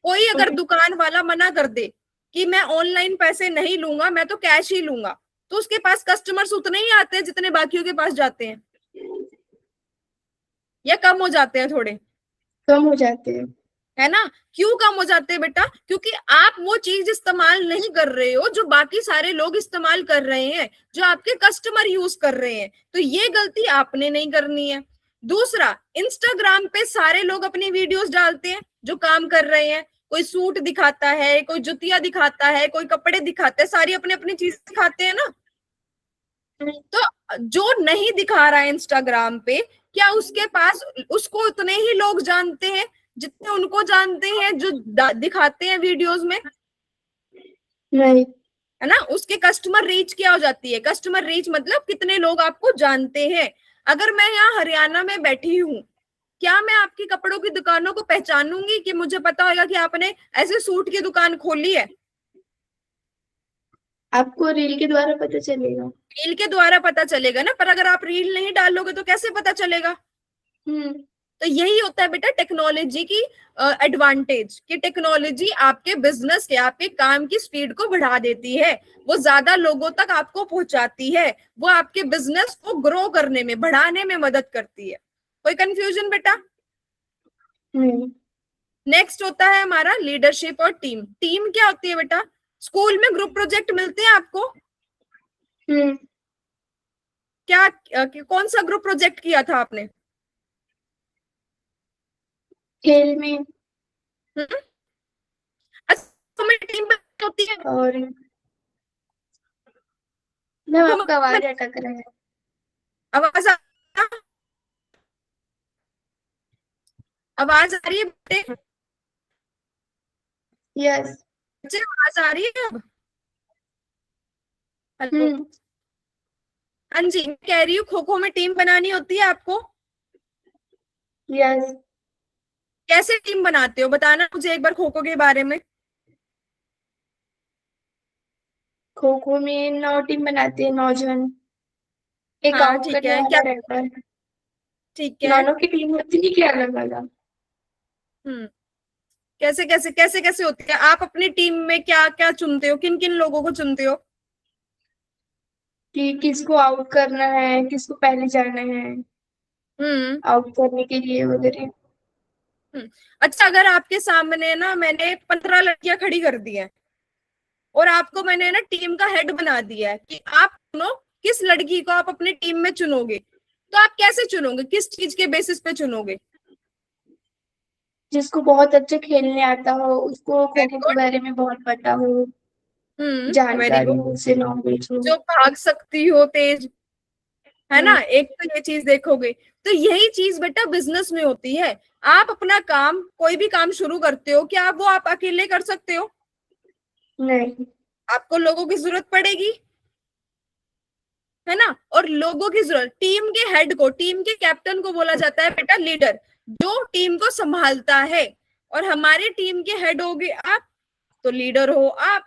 कोई अगर दुकान वाला मना कर दे कि मैं ऑनलाइन पैसे नहीं लूंगा, मैं तो कैश ही लूंगा, तो उसके पास कस्टमर्स उतने ही आते हैं जितने बाकियों के पास जाते हैं, या कम हो जाते हैं थोड़े? कम हो जाते हैं। है ना। क्यों कम हो जाते हैं बेटा? क्योंकि आप वो चीज इस्तेमाल नहीं कर रहे हो जो बाकी सारे लोग इस्तेमाल कर रहे हैं, जो आपके कस्टमर यूज कर रहे हैं। तो ये गलती आपने नहीं करनी है। दूसरा, इंस्टाग्राम पे सारे लोग अपनी वीडियोस डालते हैं जो काम कर रहे हैं। कोई सूट दिखाता है, कोई जुतियां दिखाता है, कोई कपड़े दिखाता है, सारी अपनी अपनी चीज दिखाते हैं ना। तो जो नहीं दिखा रहा है इंस्टाग्राम पे, क्या उसके पास उसको उतने ही लोग जानते हैं जितने उनको जानते हैं जो दिखाते हैं वीडियोस में? नहीं। है ना। उसके कस्टमर रीच क्या हो जाती है? कस्टमर रीच मतलब कितने लोग आपको जानते हैं। अगर मैं यहाँ हरियाणा में बैठी हूँ, क्या मैं आपकी कपड़ों की दुकानों को पहचानूंगी कि मुझे पता होगा कि आपने ऐसे सूट की दुकान खोली है? आपको रील के द्वारा पता चलेगा। रील के द्वारा पता चलेगा ना, पर अगर आप रील नहीं डालोगे तो कैसे पता चलेगा? हम्म। तो यही होता है बेटा टेक्नोलॉजी की एडवांटेज, कि टेक्नोलॉजी आपके बिजनेस के, आपके काम की स्पीड को बढ़ा देती है, वो ज्यादा लोगों तक आपको पहुंचाती है, वो आपके बिजनेस को ग्रो करने में, बढ़ाने में मदद करती है। कोई कंफ्यूजन बेटा? नहीं। नेक्स्ट होता है हमारा लीडरशिप और टीम। टीम क्या होती है बेटा? स्कूल में ग्रुप प्रोजेक्ट मिलते हैं आपको? हम्म। क्या कौन सा ग्रुप प्रोजेक्ट किया था आपने? खेल में। अच्छा, में टीम होती है। और मैम तो आपका आवाज अटक रहा है। आवाज आवाज आ रही है बेटे? यस। बच्चे आवाज आ रही है अब? हेलो। हम्म। हाँ जी, मैं कह रही हूँ खो खो में टीम बनानी होती है आपको। यस। कैसे टीम बनाते हो बताना मुझे एक बार खो खो के बारे में। खो खो में 9 टीम बनाते हैं, 9 जन। एक हाँ आउट ठीक करने है, वाला क्या? रहता है। ठीक है। दोनों की टीम होती नहीं, क्या अलग अलग। हम्म। कैसे कैसे कैसे कैसे होती है? आप अपनी टीम में क्या क्या चुनते हो, किन किन लोगों को चुनते हो? कि किसको आउट करना है, किसको पहले जाना है हम्म। आउट करने के लिए वगैरह। अच्छा, अगर आपके सामने ना मैंने 15 लड़कियां खड़ी कर दी हैं और आपको मैंने ना टीम का हेड बना दिया है कि आप चुनो किस लड़की को आप अपनी टीम में चुनोगे, तो आप कैसे चुनोगे? किस चीज के बेसिस पे चुनोगे? जिसको बहुत अच्छे खेलने आता हो, उसको खो वेरी खो के गुड। बारे में बहुत पता हो, वेरी जानकारी गुड। हो, उससे नॉलेज हो। जो भाग सकती हो तेज, है ना, हम्म। एक तो ये चीज देखोगे। तो यही चीज बेटा बिजनेस में होती है। आप अपना काम, कोई भी काम शुरू करते हो, क्या वो आप अकेले कर सकते हो? नहीं। आपको लोगों की जरूरत पड़ेगी, है ना। और लोगों की जरूरत, टीम के हेड को, टीम के कैप्टन को बोला जाता है बेटा लीडर, जो टीम को संभालता है। और हमारे टीम के हेड होगे आप, तो लीडर हो आप,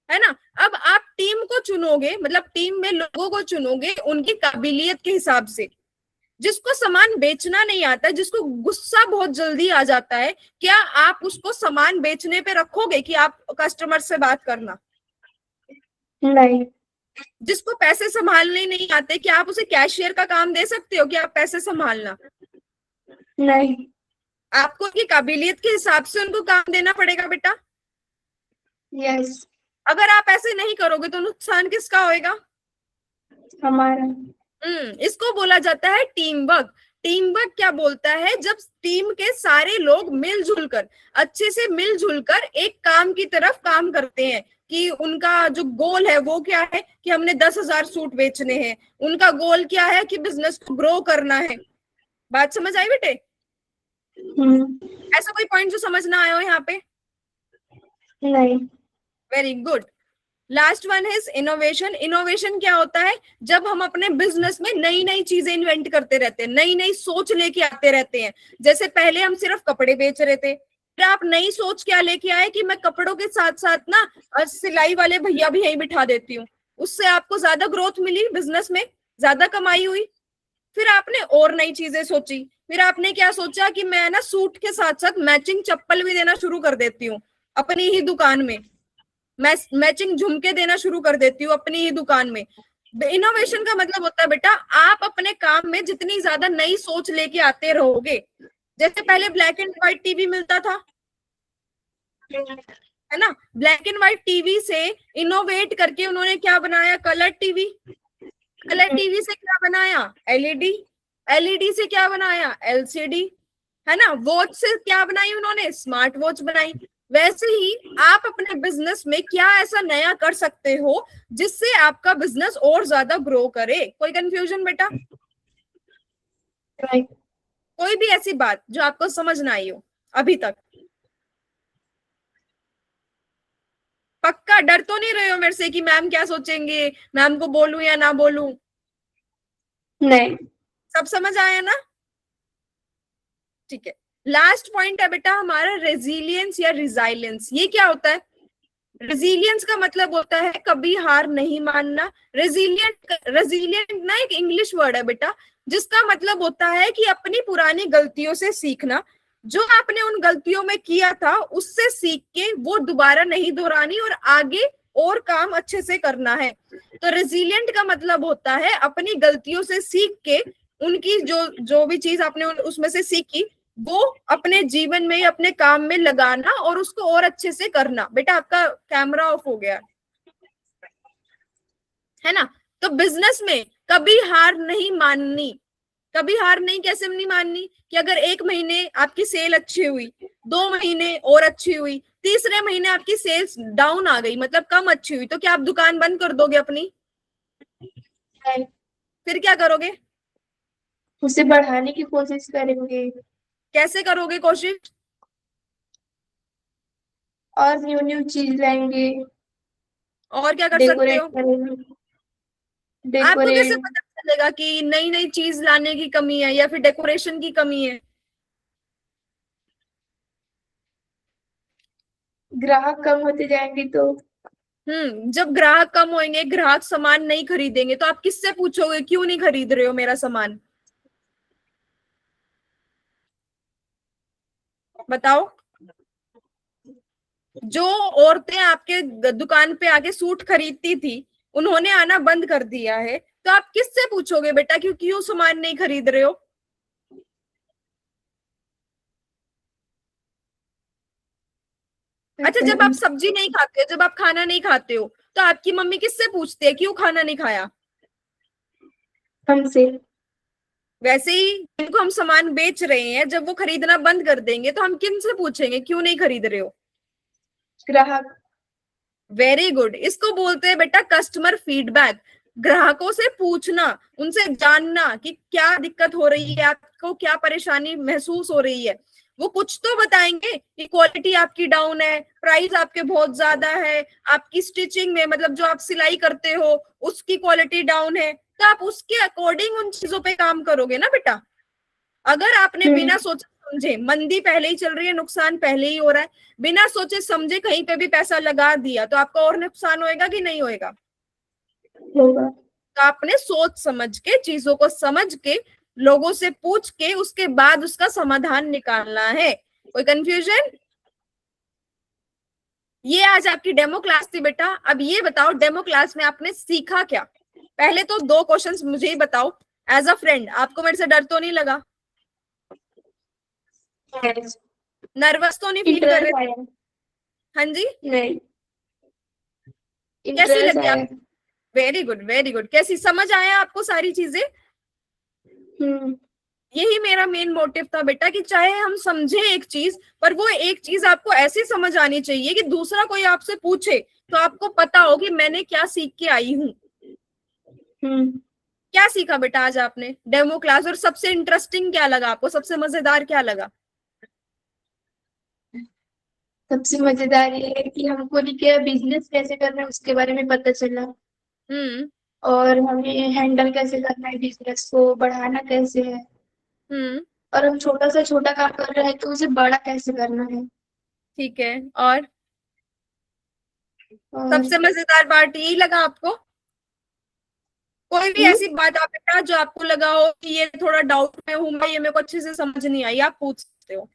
है ना। अब आप टीम को चुनोगे, मतलब टीम में लोगों को चुनोगे उनकी काबिलियत के हिसाब से। जिसको सामान बेचना नहीं आता, जिसको गुस्सा बहुत जल्दी आ जाता है, क्या आप उसको सामान बेचने पे रखोगे कि आप कस्टमर से बात करना? नहीं। जिसको पैसे संभालने नहीं आते, क्या आप उसे कैशियर का काम दे सकते हो कि आप पैसे संभालना? नहीं। आपको उनकी काबिलियत के हिसाब से उनको काम देना पड़ेगा बेटा। यस। अगर आप ऐसे नहीं करोगे तो नुकसान किसका होएगा? हमारा। इसको बोला जाता है टीम वर्क। टीम वर्क क्या बोलता है? जब टीम के सारे लोग मिलजुल कर, अच्छे से मिलजुल कर एक काम की तरफ काम करते हैं, कि उनका जो गोल है वो क्या है कि हमने 10,000 सूट बेचने हैं, उनका गोल क्या है कि बिजनेस को ग्रो करना है। बात समझ आई बेटे? ऐसा कोई पॉइंट जो समझ ना आया हो यहाँ पे? नहीं। Very good. Last one is innovation. Innovation क्या होता है? जब हम अपने बिजनेस में नई नई चीजें इन्वेंट करते रहते हैं, नई नई सोच लेके आते रहते हैं। जैसे पहले हम सिर्फ कपड़े बेच रहे थे, फिर आप नई सोच क्या लेके आए कि मैं कपड़ों के साथ साथ ना सिलाई वाले भैया भी यहीं बिठा देती हूँ। उससे आपको ज्यादा ग्रोथ मिली बिजनेस में, ज्यादा कमाई हुई। फिर आपने और नई चीजें सोची। फिर आपने क्या सोचा कि मैं ना सूट के साथ साथ मैचिंग चप्पल भी देना शुरू कर देती हूँ अपनी ही दुकान में, मैचिंग झुमके देना शुरू कर देती हूँ अपनी ही दुकान में। इनोवेशन का मतलब होता है बेटा, आप अपने काम में जितनी ज्यादा नई सोच लेके आते रहोगे। जैसे पहले ब्लैक एंड व्हाइट टीवी मिलता था, है ना? ब्लैक एंड व्हाइट टीवी से इनोवेट करके उन्होंने क्या बनाया? Colour TV. कलर टीवी से क्या बनाया? एलईडी। एलईडी से क्या बनाया? एलसीडी। है ना? वॉच से क्या बनाई उन्होंने? स्मार्ट वॉच बनाई। वैसे ही आप अपने बिजनेस में क्या ऐसा नया कर सकते हो जिससे आपका बिजनेस और ज्यादा ग्रो करे? कोई कंफ्यूजन बेटा? नहीं। कोई भी ऐसी बात जो आपको समझ ना आई हो अभी तक? पक्का डर तो नहीं रहे हो मेरे से कि मैम क्या सोचेंगे, मैम को बोलूं या ना बोलूं? नहीं। सब समझ आया ना? ठीक है। लास्ट पॉइंट है बेटा हमारा रेजिलियंस या रिजाइलेंस। ये क्या होता है? रेजिलियंस का मतलब होता है कभी हार नहीं मानना। रेजिलियंट रेजिलियंट ना एक इंग्लिश वर्ड है बेटा, जिसका मतलब होता है कि अपनी पुरानी गलतियों से सीखना। जो आपने उन गलतियों में किया था उससे सीख के वो दोबारा नहीं दोहरानी और आगे और काम अच्छे से करना है। तो रेजिलियंट का मतलब होता है अपनी गलतियों से सीख के, उनकी जो जो भी चीज आपने उसमें से सीखी वो अपने जीवन में, अपने काम में लगाना और उसको और अच्छे से करना। बेटा आपका कैमरा ऑफ हो गया है ना? तो बिजनेस में कभी हार नहीं माननी। कभी हार नहीं कैसे नहीं माननी? कि अगर 1 महीने आपकी सेल अच्छी हुई, 2 महीने और अच्छी हुई, तीसरे महीने आपकी सेल्स डाउन आ गई, मतलब कम अच्छी हुई, तो क्या आप दुकान बंद कर दोगे अपनी? नहीं। फिर क्या करोगे? उसे बढ़ाने की कोशिश करेंगे कैसे करोगे कोशिश? और न्यू न्यू चीज लाएंगे, और क्या कर सकते डेकोरेट हो? करेंगे। आपको कैसे डेकोरेट। पता चलेगा कि नई नई चीज लाने की कमी है या फिर डेकोरेशन की कमी है? ग्राहक कम होते जाएंगे तो। जब ग्राहक कम होंगे, ग्राहक सामान नहीं खरीदेंगे, तो आप किससे पूछोगे क्यों नहीं खरीद रहे हो मेरा सामान? बताओ। जो औरतें आपके दुकान पे आके सूट खरीदती थी उन्होंने आना बंद कर दिया है, तो आप किससे पूछोगे बेटा क्यों क्यों सामान नहीं खरीद रहे हो? अच्छा, जब आप सब्जी नहीं खाते हो, जब आप खाना नहीं खाते हो, तो आपकी मम्मी किससे पूछती है क्यों खाना नहीं खाया? हमसे। वैसे ही जिनको हम सामान बेच रहे हैं, जब वो खरीदना बंद कर देंगे तो हम किन से पूछेंगे क्यों नहीं खरीद रहे हो? ग्राहक। Very good. इसको बोलते हैं बेटा कस्टमर फीडबैक। ग्राहकों से पूछना, उनसे जानना कि क्या दिक्कत हो रही है, आपको क्या परेशानी महसूस हो रही है। वो कुछ तो बताएंगे कि क्वालिटी आपकी डाउन है, प्राइस आपके बहुत ज्यादा है, आपकी स्टिचिंग में मतलब जो आप सिलाई करते हो उसकी क्वालिटी डाउन है, तो आप उसके अकॉर्डिंग उन चीजों पे काम करोगे ना बेटा। अगर आपने बिना सोचे समझे, मंदी पहले ही चल रही है, नुकसान पहले ही हो रहा है, बिना सोचे समझे कहीं पे भी पैसा लगा दिया तो आपका और नुकसान होएगा कि नहीं होएगा? होगा। तो आपने सोच समझ के, चीजों को समझ के, लोगों से पूछ के उसके बाद उसका समाधान निकालना है। कोई कंफ्यूजन? ये आज आपकी डेमो क्लास थी बेटा। अब ये बताओ डेमो क्लास में आपने सीखा क्या? पहले तो 2 क्वेश्चंस मुझे ही बताओ, एज अ फ्रेंड आपको मेरे से डर तो नहीं लगा? नर्वस तो नहीं फील कर रहे? इंटरेस्ट आया। हाँ जी। नहीं। कैसी इंटरेस्ट लगी आया। आप? Very good, very good. कैसी समझ आया आपको सारी चीजें? हम्म। यही मेरा मेन मोटिव था बेटा, कि चाहे हम समझे एक चीज, पर वो एक चीज आपको ऐसी समझ आनी चाहिए कि दूसरा कोई आपसे पूछे तो आपको पता हो कि मैंने क्या सीख के आई हूँ। हम्म। क्या सीखा बेटा आज आपने डेमो क्लास? और सबसे इंटरेस्टिंग क्या लगा आपको? सबसे मजेदार क्या लगा? सबसे मजेदार ये है कि हमको क्या बिजनेस कैसे करना है उसके बारे में पता चला, हम्म। और हमें हैंडल कैसे करना है, बिजनेस को बढ़ाना कैसे है, हम्म। और हम छोटा से छोटा काम कर रहे हैं तो उसे बड़ा कैसे करना है। ठीक है। और और सबसे मजेदार पार्ट यही लगा आपको? कोई भी हम्म, ऐसी बात आप बेटा जो आपको लगा हो कि ये थोड़ा डाउट में हूं मैं, ये मेरे को अच्छे से समझ नहीं आई, आप पूछ सकते हो।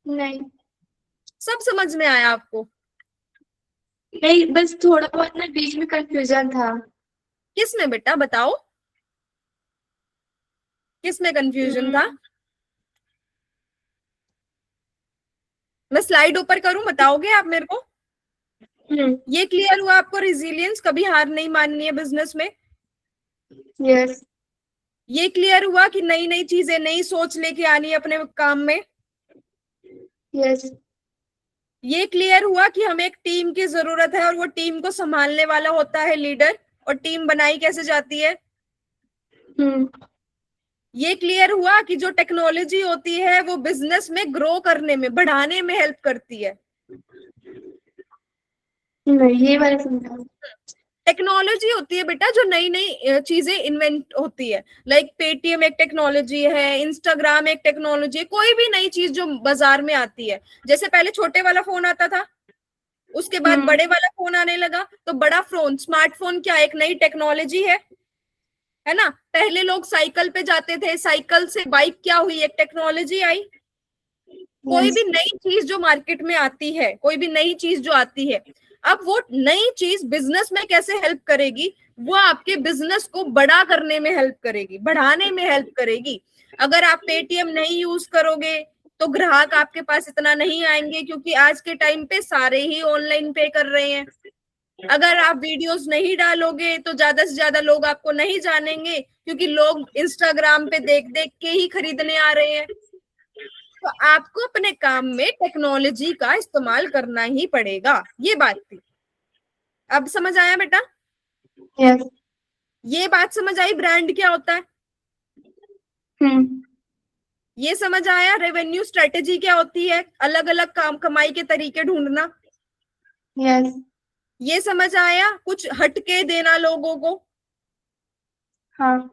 नहीं सब समझ में आया आपको? नहीं, बस थोड़ा बहुत ना बीच में कंफ्यूजन था। किस में बेटा बताओ, किस में कंफ्यूजन था? हम्म। मैं स्लाइड ऊपर करूं, बताओगे आप मेरे को? हम्म। ये क्लियर हुआ आपको? रिजिलियंस, कभी हार नहीं माननी है बिजनेस में। यस। ये क्लियर हुआ कि नई नई चीजें, नई सोच लेके आनी है अपने काम में। यस। ये क्लियर हुआ कि हमें एक टीम की जरूरत है और वो टीम को संभालने वाला होता है लीडर, और टीम बनाई कैसे जाती है। हम्म। ये क्लियर हुआ कि जो टेक्नोलॉजी होती है वो बिजनेस में ग्रो करने में, बढ़ाने में हेल्प करती है। नहीं, ये वाला समझा। टेक्नोलॉजी होती है बेटा जो नई नई चीजें इन्वेंट होती है। लाइक पेटीएम एक टेक्नोलॉजी है, इंस्टाग्राम एक टेक्नोलॉजी है, कोई भी नई चीज जो बाजार में आती है। जैसे पहले छोटे वाला फोन आता था, उसके बाद हम्म। बड़े वाला फोन आने लगा, तो बड़ा फोन, स्मार्टफोन क्या एक नई टेक्नोलॉजी है ना। पहले लोग साइकिल पे जाते थे, साइकिल से बाइक क्या हुई, एक टेक्नोलॉजी आई। कोई यस। भी नई चीज जो मार्केट में आती है, कोई भी नई चीज जो आती है, अब वो नई चीज बिजनेस में कैसे हेल्प करेगी, वो आपके बिजनेस को बड़ा करने में हेल्प करेगी, बढ़ाने में हेल्प करेगी। अगर आप पेटीएम नहीं यूज करोगे तो ग्राहक आपके पास इतना नहीं आएंगे, क्योंकि आज के टाइम पे सारे ही ऑनलाइन पे कर रहे हैं। अगर आप वीडियोस नहीं डालोगे तो ज्यादा से ज्यादा लोग आपको नहीं जानेंगे, क्योंकि लोग इंस्टाग्राम पे देख देख के ही खरीदने आ रहे हैं। तो आपको अपने काम में टेक्नोलॉजी का इस्तेमाल करना ही पड़ेगा, ये बात थी। अब समझ आया बेटा? यस। ये बात समझ आई ब्रांड क्या होता है? हम्म। ये समझ आया रेवेन्यू स्ट्रेटेजी क्या होती है, अलग अलग काम कमाई के तरीके ढूंढना? यस। ये समझ आया कुछ हटके देना लोगों को? हाँ।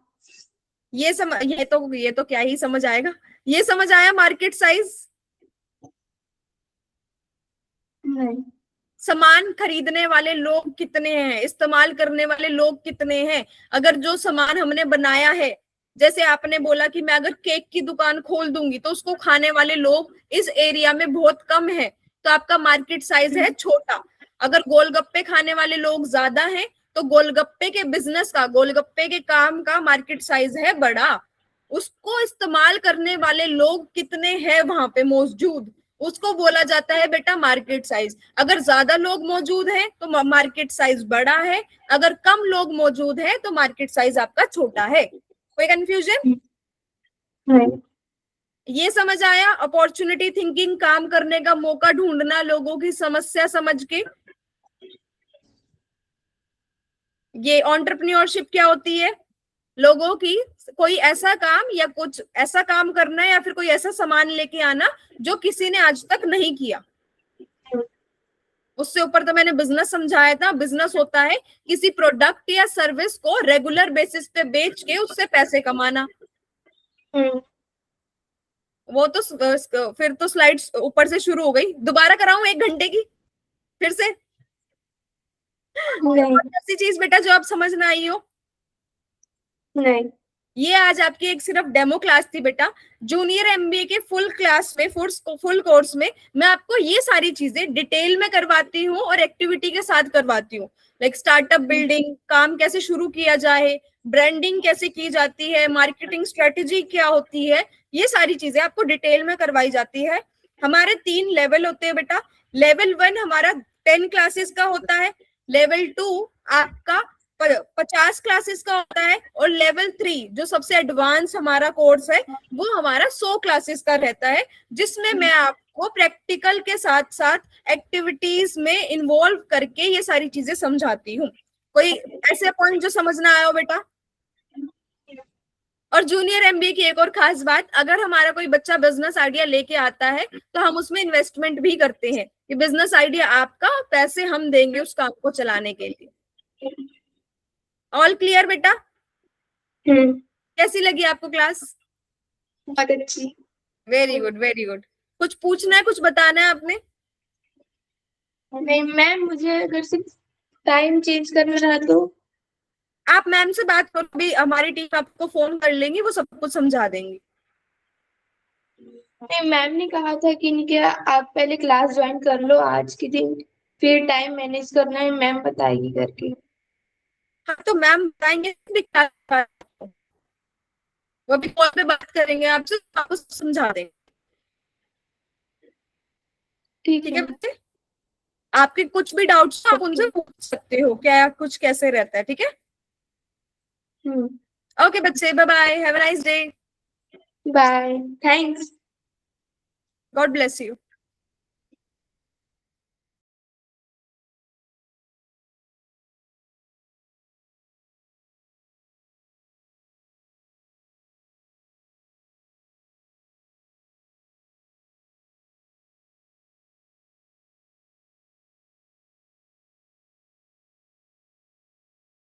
ये तो क्या ही समझ आएगा। ये समझ आया मार्केट साइज? नहीं। सामान खरीदने वाले लोग कितने हैं, इस्तेमाल करने वाले लोग कितने हैं। अगर जो सामान हमने बनाया है, जैसे आपने बोला कि मैं अगर केक की दुकान खोल दूंगी तो उसको खाने वाले लोग इस एरिया में बहुत कम है, तो आपका मार्केट साइज है छोटा। अगर गोलगप्पे खाने वाले लोग ज्यादा हैं तो गोलगप्पे के बिजनेस का, गोलगप्पे के काम का मार्केट साइज है बड़ा। उसको इस्तेमाल करने वाले लोग कितने हैं वहां पे मौजूद, उसको बोला जाता है बेटा मार्केट साइज। अगर ज्यादा लोग मौजूद हैं तो मार्केट साइज बड़ा है, अगर कम लोग मौजूद हैं तो मार्केट साइज आपका छोटा है। कोई कंफ्यूजन? नहीं। ये समझ आया? अपॉर्चुनिटी थिंकिंग, काम करने का मौका ढूंढना लोगों की समस्या समझ के। ये एंटरप्रेन्योरशिप क्या होती है? लोगों की कोई ऐसा काम या कुछ ऐसा काम करना, या फिर कोई ऐसा सामान लेके आना जो किसी ने आज तक नहीं किया। उससे ऊपर तो मैंने बिजनेस समझाया था। बिजनेस होता है किसी प्रोडक्ट या सर्विस को रेगुलर बेसिस पे बेच के उससे पैसे कमाना। हम्म। वो तो फिर तो स्लाइड्स ऊपर से शुरू हो गई, दोबारा कराऊं 1 घंटे की फिर से? नहीं। ऐसी चीज बेटा जो आप समझ ना आई हो। नहीं। ये आज आपकी एक सिर्फ डेमो क्लास थी बेटा। जूनियर एमबीए के फुल क्लास में, फुल कोर्स में मैं आपको ये सारी चीजें डिटेल में करवाती हूँ और एक्टिविटी के साथ करवाती हूँ। लाइक स्टार्टअप बिल्डिंग, काम कैसे शुरू किया जाए, ब्रांडिंग कैसे की जाती है, मार्केटिंग स्ट्रेटेजी क्या होती है, ये सारी चीजें आपको डिटेल में करवाई जाती है। हमारे 3 लेवल होते हैं बेटा। लेवल 1 हमारा 10 क्लासेस का होता है, लेवल 2 आपका 50 क्लासेस का होता है, और लेवल 3 जो सबसे एडवांस हमारा कोर्स है वो हमारा 100 क्लासेस का रहता है, जिसमें मैं आपको प्रैक्टिकल के साथ साथ एक्टिविटीज में इन्वॉल्व करके ये सारी चीजें समझाती हूँ। कोई ऐसे पॉइंट जो समझना आया हो बेटा? और जूनियर एमबीए की एक और खास बात, अगर हमारा कोई बच्चा बिजनेस आइडिया लेके आता है तो हम उसमें इन्वेस्टमेंट भी करते हैं कि बिजनेस आइडिया आपका, पैसे हम देंगे उस काम को चलाने के लिए। ऑल क्लियर बेटा? कैसी लगी आपको क्लास? बहुत अच्छी। Very good, very good. कुछ पूछना है, कुछ बताना है आपने? नहीं मैम, मुझे अगर सिर्फ टाइम चेंज करना रहा तो? आप मैम से बात करो, भी हमारी टीम आपको फोन कर लेंगी, वो सब कुछ समझा देंगी। नहीं, मैम ने कहा था कि नहीं क्या आप पहले क्लास ज्वाइन कर लो आज के दिन, फिर टाइम मैनेज करना है मैम बताएगी करके। हाँ तो मैम बताएंगे, वो भी कॉल पे बात करेंगे आपसे, आपको समझा देंगे। ठीक ठीक है। है बच्चे, आपके कुछ भी डाउट्स आप उनसे पूछ सकते हो, क्या कुछ कैसे रहता है। ठीक है, ओके बच्चे, bye bye, have a nice day, bye, thanks. God bless you.